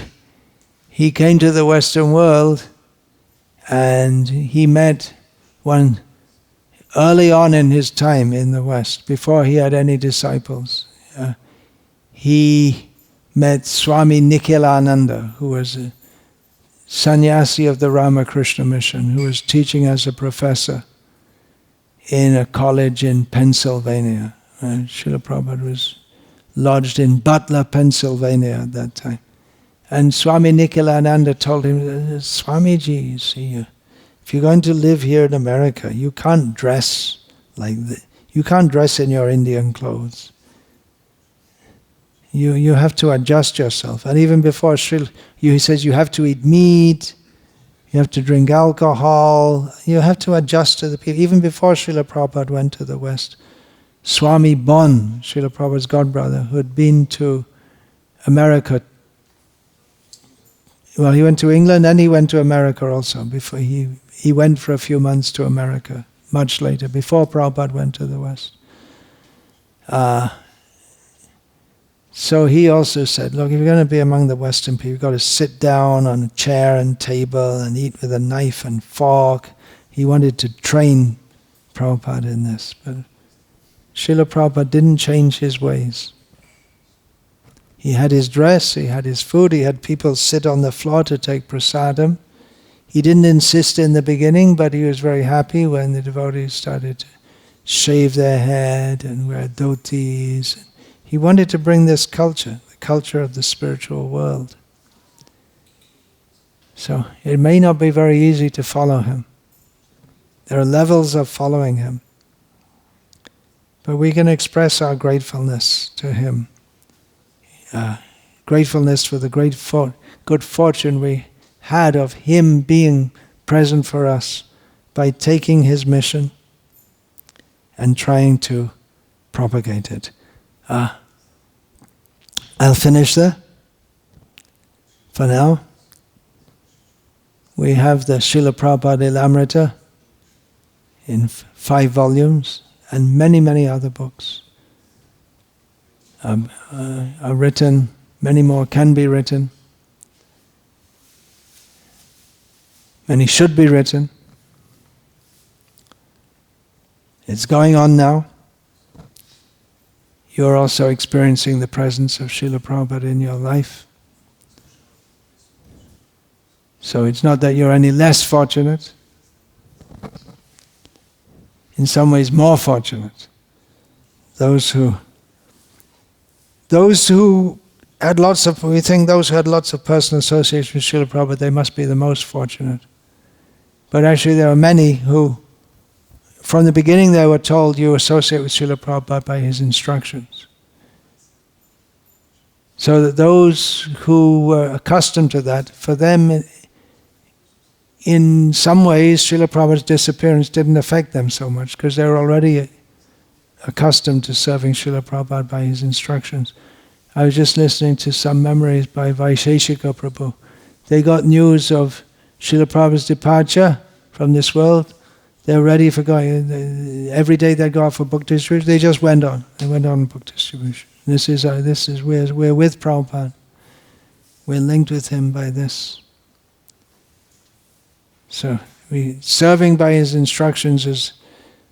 came to the Western world and he met one early on in his time in the West, before he had any disciples. He met Swami Nikhilananda, who was a sannyasi of the Ramakrishna mission, who was teaching as a professor in a college in Pennsylvania. Srila Prabhupada was lodged in Butler, Pennsylvania at that time. And Swami Nikhilananda told him, Swamiji, you see, if you're going to live here in America, you can't dress like this. You can't dress in your Indian clothes. You have to adjust yourself. And even before Srila, he says you have to eat meat, you have to drink alcohol, you have to adjust to the people. Even before Srila Prabhupada went to the West, Swami Bon, Srila Prabhupada's godbrother, who had been to America. Well, he went to England and he went to America also. Before he went for a few months to America, much later, before Prabhupada went to the West. So he also said, look, if you're going to be among the Western people, you've got to sit down on a chair and table and eat with a knife and fork. He wanted to train Prabhupada in this. But Srila Prabhupada didn't change his ways. He had his dress, he had his food, he had people sit on the floor to take prasadam. He didn't insist in the beginning, but he was very happy when the devotees started to shave their head and wear dhotis. He wanted to bring this culture, the culture of the spiritual world. So it may not be very easy to follow him. There are levels of following him. But we can express our gratefulness to him. Gratefulness for the great good fortune we had of him being present for us by taking his mission and trying to propagate it. I'll finish there. For now, we have the Srila Prabhupada Lilamrita in 5 volumes and many, many other books are written. Many more can be written. Many should be written. It's going on now. You're also experiencing the presence of Srila Prabhupada in your life. So it's not that you're any less fortunate. In some ways more fortunate. Those who had lots of, we think those who had lots of personal association with Srila Prabhupada, they must be the most fortunate. But actually there are many who, from the beginning they were told you associate with Srila Prabhupada by his instructions. So that those who were accustomed to that, for them, in some ways, Srila Prabhupada's disappearance didn't affect them so much because they were already accustomed to serving Srila Prabhupada by his instructions. I was just listening to some memories by Vaisheshika Prabhu. They got news of Srila Prabhupada's departure from this world. They were ready for going. Every day they'd go out for book distribution. They just went on. They went on book distribution. We're with Prabhupada. We're linked with him by this. So serving by his instructions is,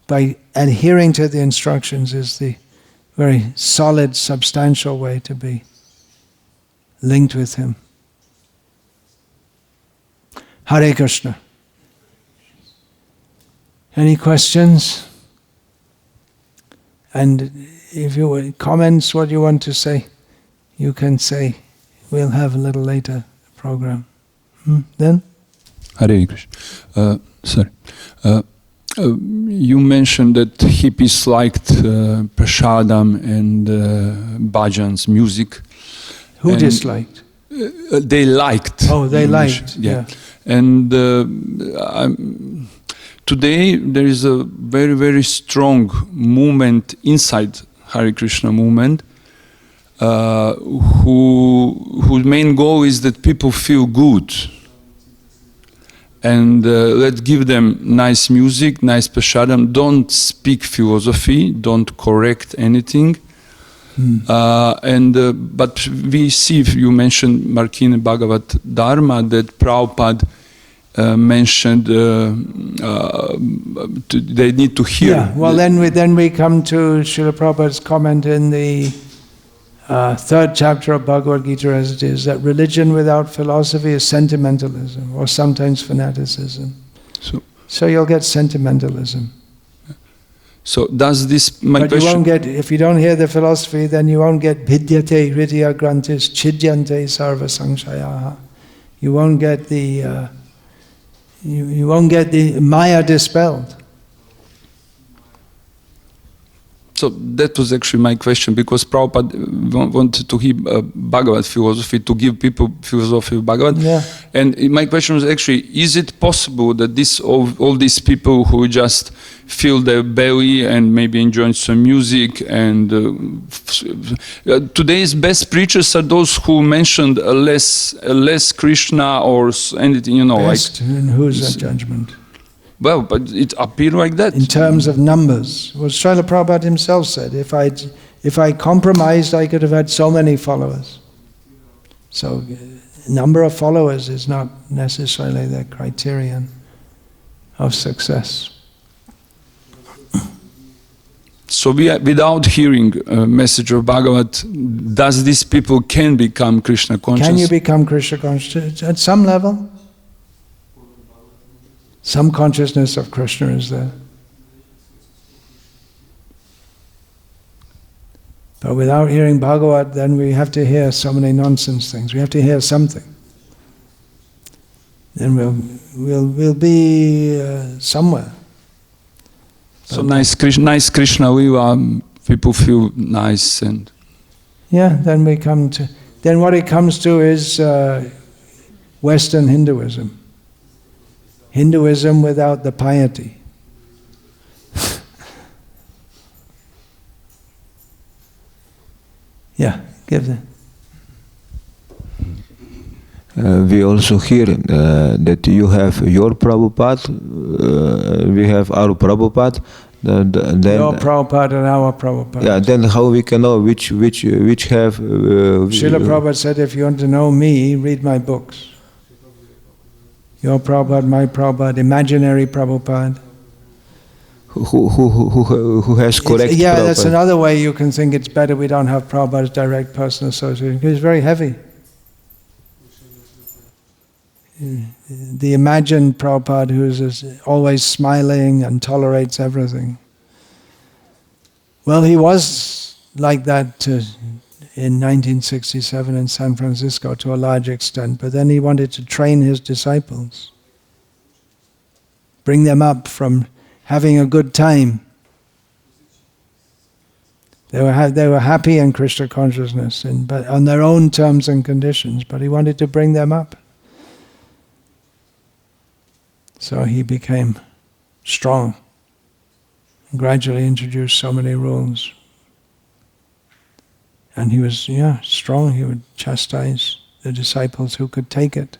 by adhering to the instructions, is the very solid, substantial way to be linked with him. Hare Krishna. Any questions? And if you comments what you want to say, you can say. We'll have a little later program. Then? Hare Krishna. You mentioned that hippies liked prasadam and bhajans, music. Who disliked? They liked. Oh, they liked. Yeah. And today there is a very, very strong movement inside Hare Krishna movement, whose main goal is that people feel good. And let's give them nice music, nice prasadam. Don't speak philosophy, don't correct anything. But we see, you mentioned Markine Bhagavat Dharma, that Prabhupada mentioned they need to hear. Yeah, well then we come to Srila Prabhupada's comment in the third chapter of Bhagavad Gita, as it is, that religion without philosophy is sentimentalism, or sometimes fanaticism. So you'll get sentimentalism. So does this, but you won't get, if you don't hear the philosophy, then you won't get vidyate hridaya grantis chidyante sarva sangshayaha. You won't get the you won't get the Maya dispelled. So that was actually my question, because Prabhupada wanted to hear Bhagavad philosophy, to give people philosophy of Bhagavad. Yeah. And my question was actually, is it possible that all these people who just fill their belly and maybe enjoy some music, and today's best preachers are those who mentioned less Krishna or anything, Best, like. And who's that judgment? Well, but it appeared like that. In terms of numbers. Well, Srila Prabhupada himself said, if I compromised, I could have had so many followers. So, number of followers is not necessarily the criterion of success. So without hearing a message of Bhagavad, does these people can become Krishna conscious? Can you become Krishna conscious? At some level. Some consciousness of Krishna is there. But without hearing Bhagavad, then we have to hear so many nonsense things. We have to hear something. Then we'll be somewhere. So nice Krishna Lila, people feel nice and. Yeah, then we come to. Then what it comes to is Western Hinduism. Hinduism without the piety. Yeah, give them. We also hear that you have your Prabhupada, we have our Prabhupada. Then your Prabhupada and our Prabhupada. Yeah, then how we can know which have... Srila Prabhupada said, if you want to know me, read my books. Your Prabhupada, my Prabhupada, imaginary Prabhupada. who has correct yeah, that's Prabhupada. another way you can think it's better we don't have Prabhupada's direct personal association, because he's very heavy. The imagined Prabhupada who's always smiling and tolerates everything. Well, he was like that in 1967 in San Francisco to a large extent, but then he wanted to train his disciples, bring them up from having a good time. They were happy in Krishna consciousness, but on their own terms and conditions, but he wanted to bring them up. So he became strong, and gradually introduced so many rules. And he was, strong. He would chastise the disciples who could take it.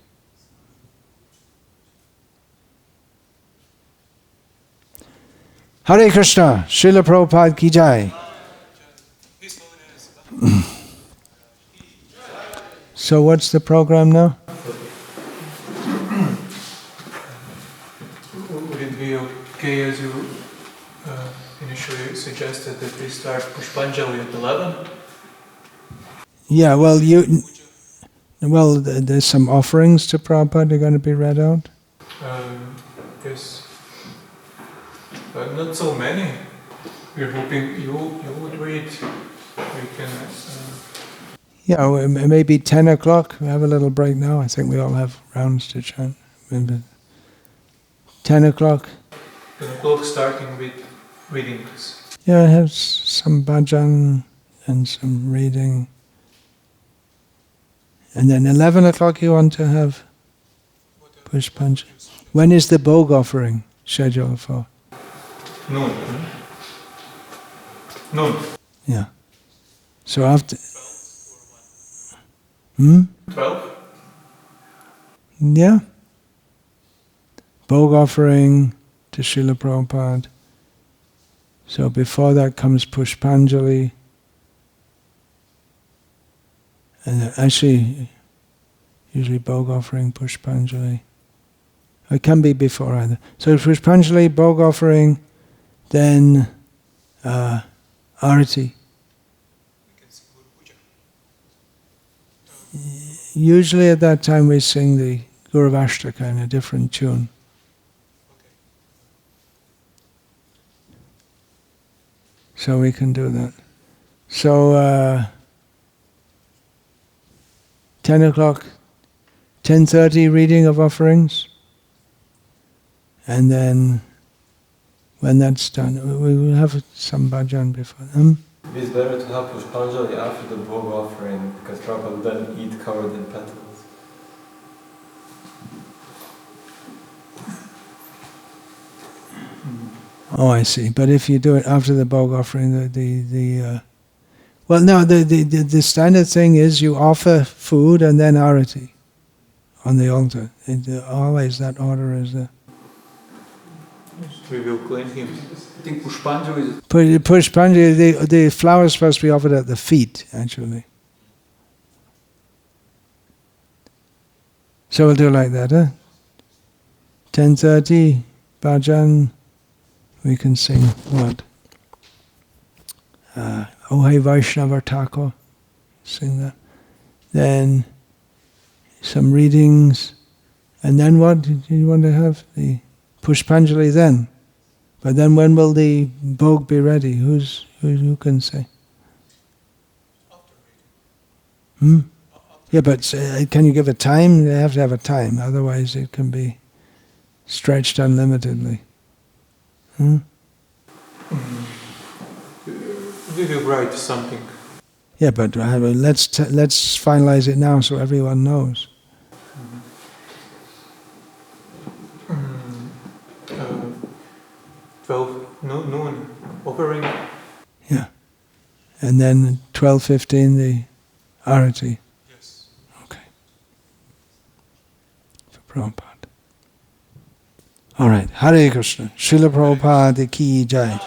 Hare Krishna, Srila Prabhupada ki jai. So what's the program now? Would it be okay, as you initially suggested, that we start Pushpanjali at 11? Yeah, well, there's some offerings to Prabhupada are going to be read out. Yes. Not so many. We're hoping you would read. We can. Yeah, maybe 10 o'clock. We have a little break now. I think we all have rounds to chant. Maybe 10 o'clock. 10 o'clock starting with readings. Yeah, I have some bhajan and some reading. And then 11 o'clock you want to have Pushpanjali. When is the Bhog offering scheduled for? Noon. Noon. Yeah. So after... 12? Yeah. Bhog offering to Srila Prabhupada. So before that comes Pushpanjali. And actually, usually Bhog offering, Pushpanjali. It can be before either. So Pushpanjali, Bhog offering, then Arati. Usually at that time we sing the Guruvashtaka in a different tune. So we can do that. So 10 o'clock, 10:30 reading of offerings. And then when that's done, we will have some bhajan before. It's better to have Pushpanjali after the Bhog offering, because Prabhupada doesn't eat covered in petals. Oh, I see. But if you do it after the Bhog offering, the standard thing is you offer food and then arati on the altar. Always that order is there. We will claim him. I think Pushpanjali is... Pushpanjali, the flower is supposed to be offered at the feet, actually. So we'll do like that, 10:30, bhajan, we can sing what? O Hey Vaishnava Thakur, sing that. Then some readings, and then what did you want to have? The Pushpanjali then. But then when will the Bhog be ready? Who can say? Yeah, but can you give a time? They have to have a time, otherwise it can be stretched unlimitedly. We will write something. Yeah, but let's finalize it now so everyone knows. 12 noon offering. Yeah, and then 12:15 the arati. Yes. Okay. For Prabhupada. All right. Hare Krishna. Srila Prabhupada ki jai.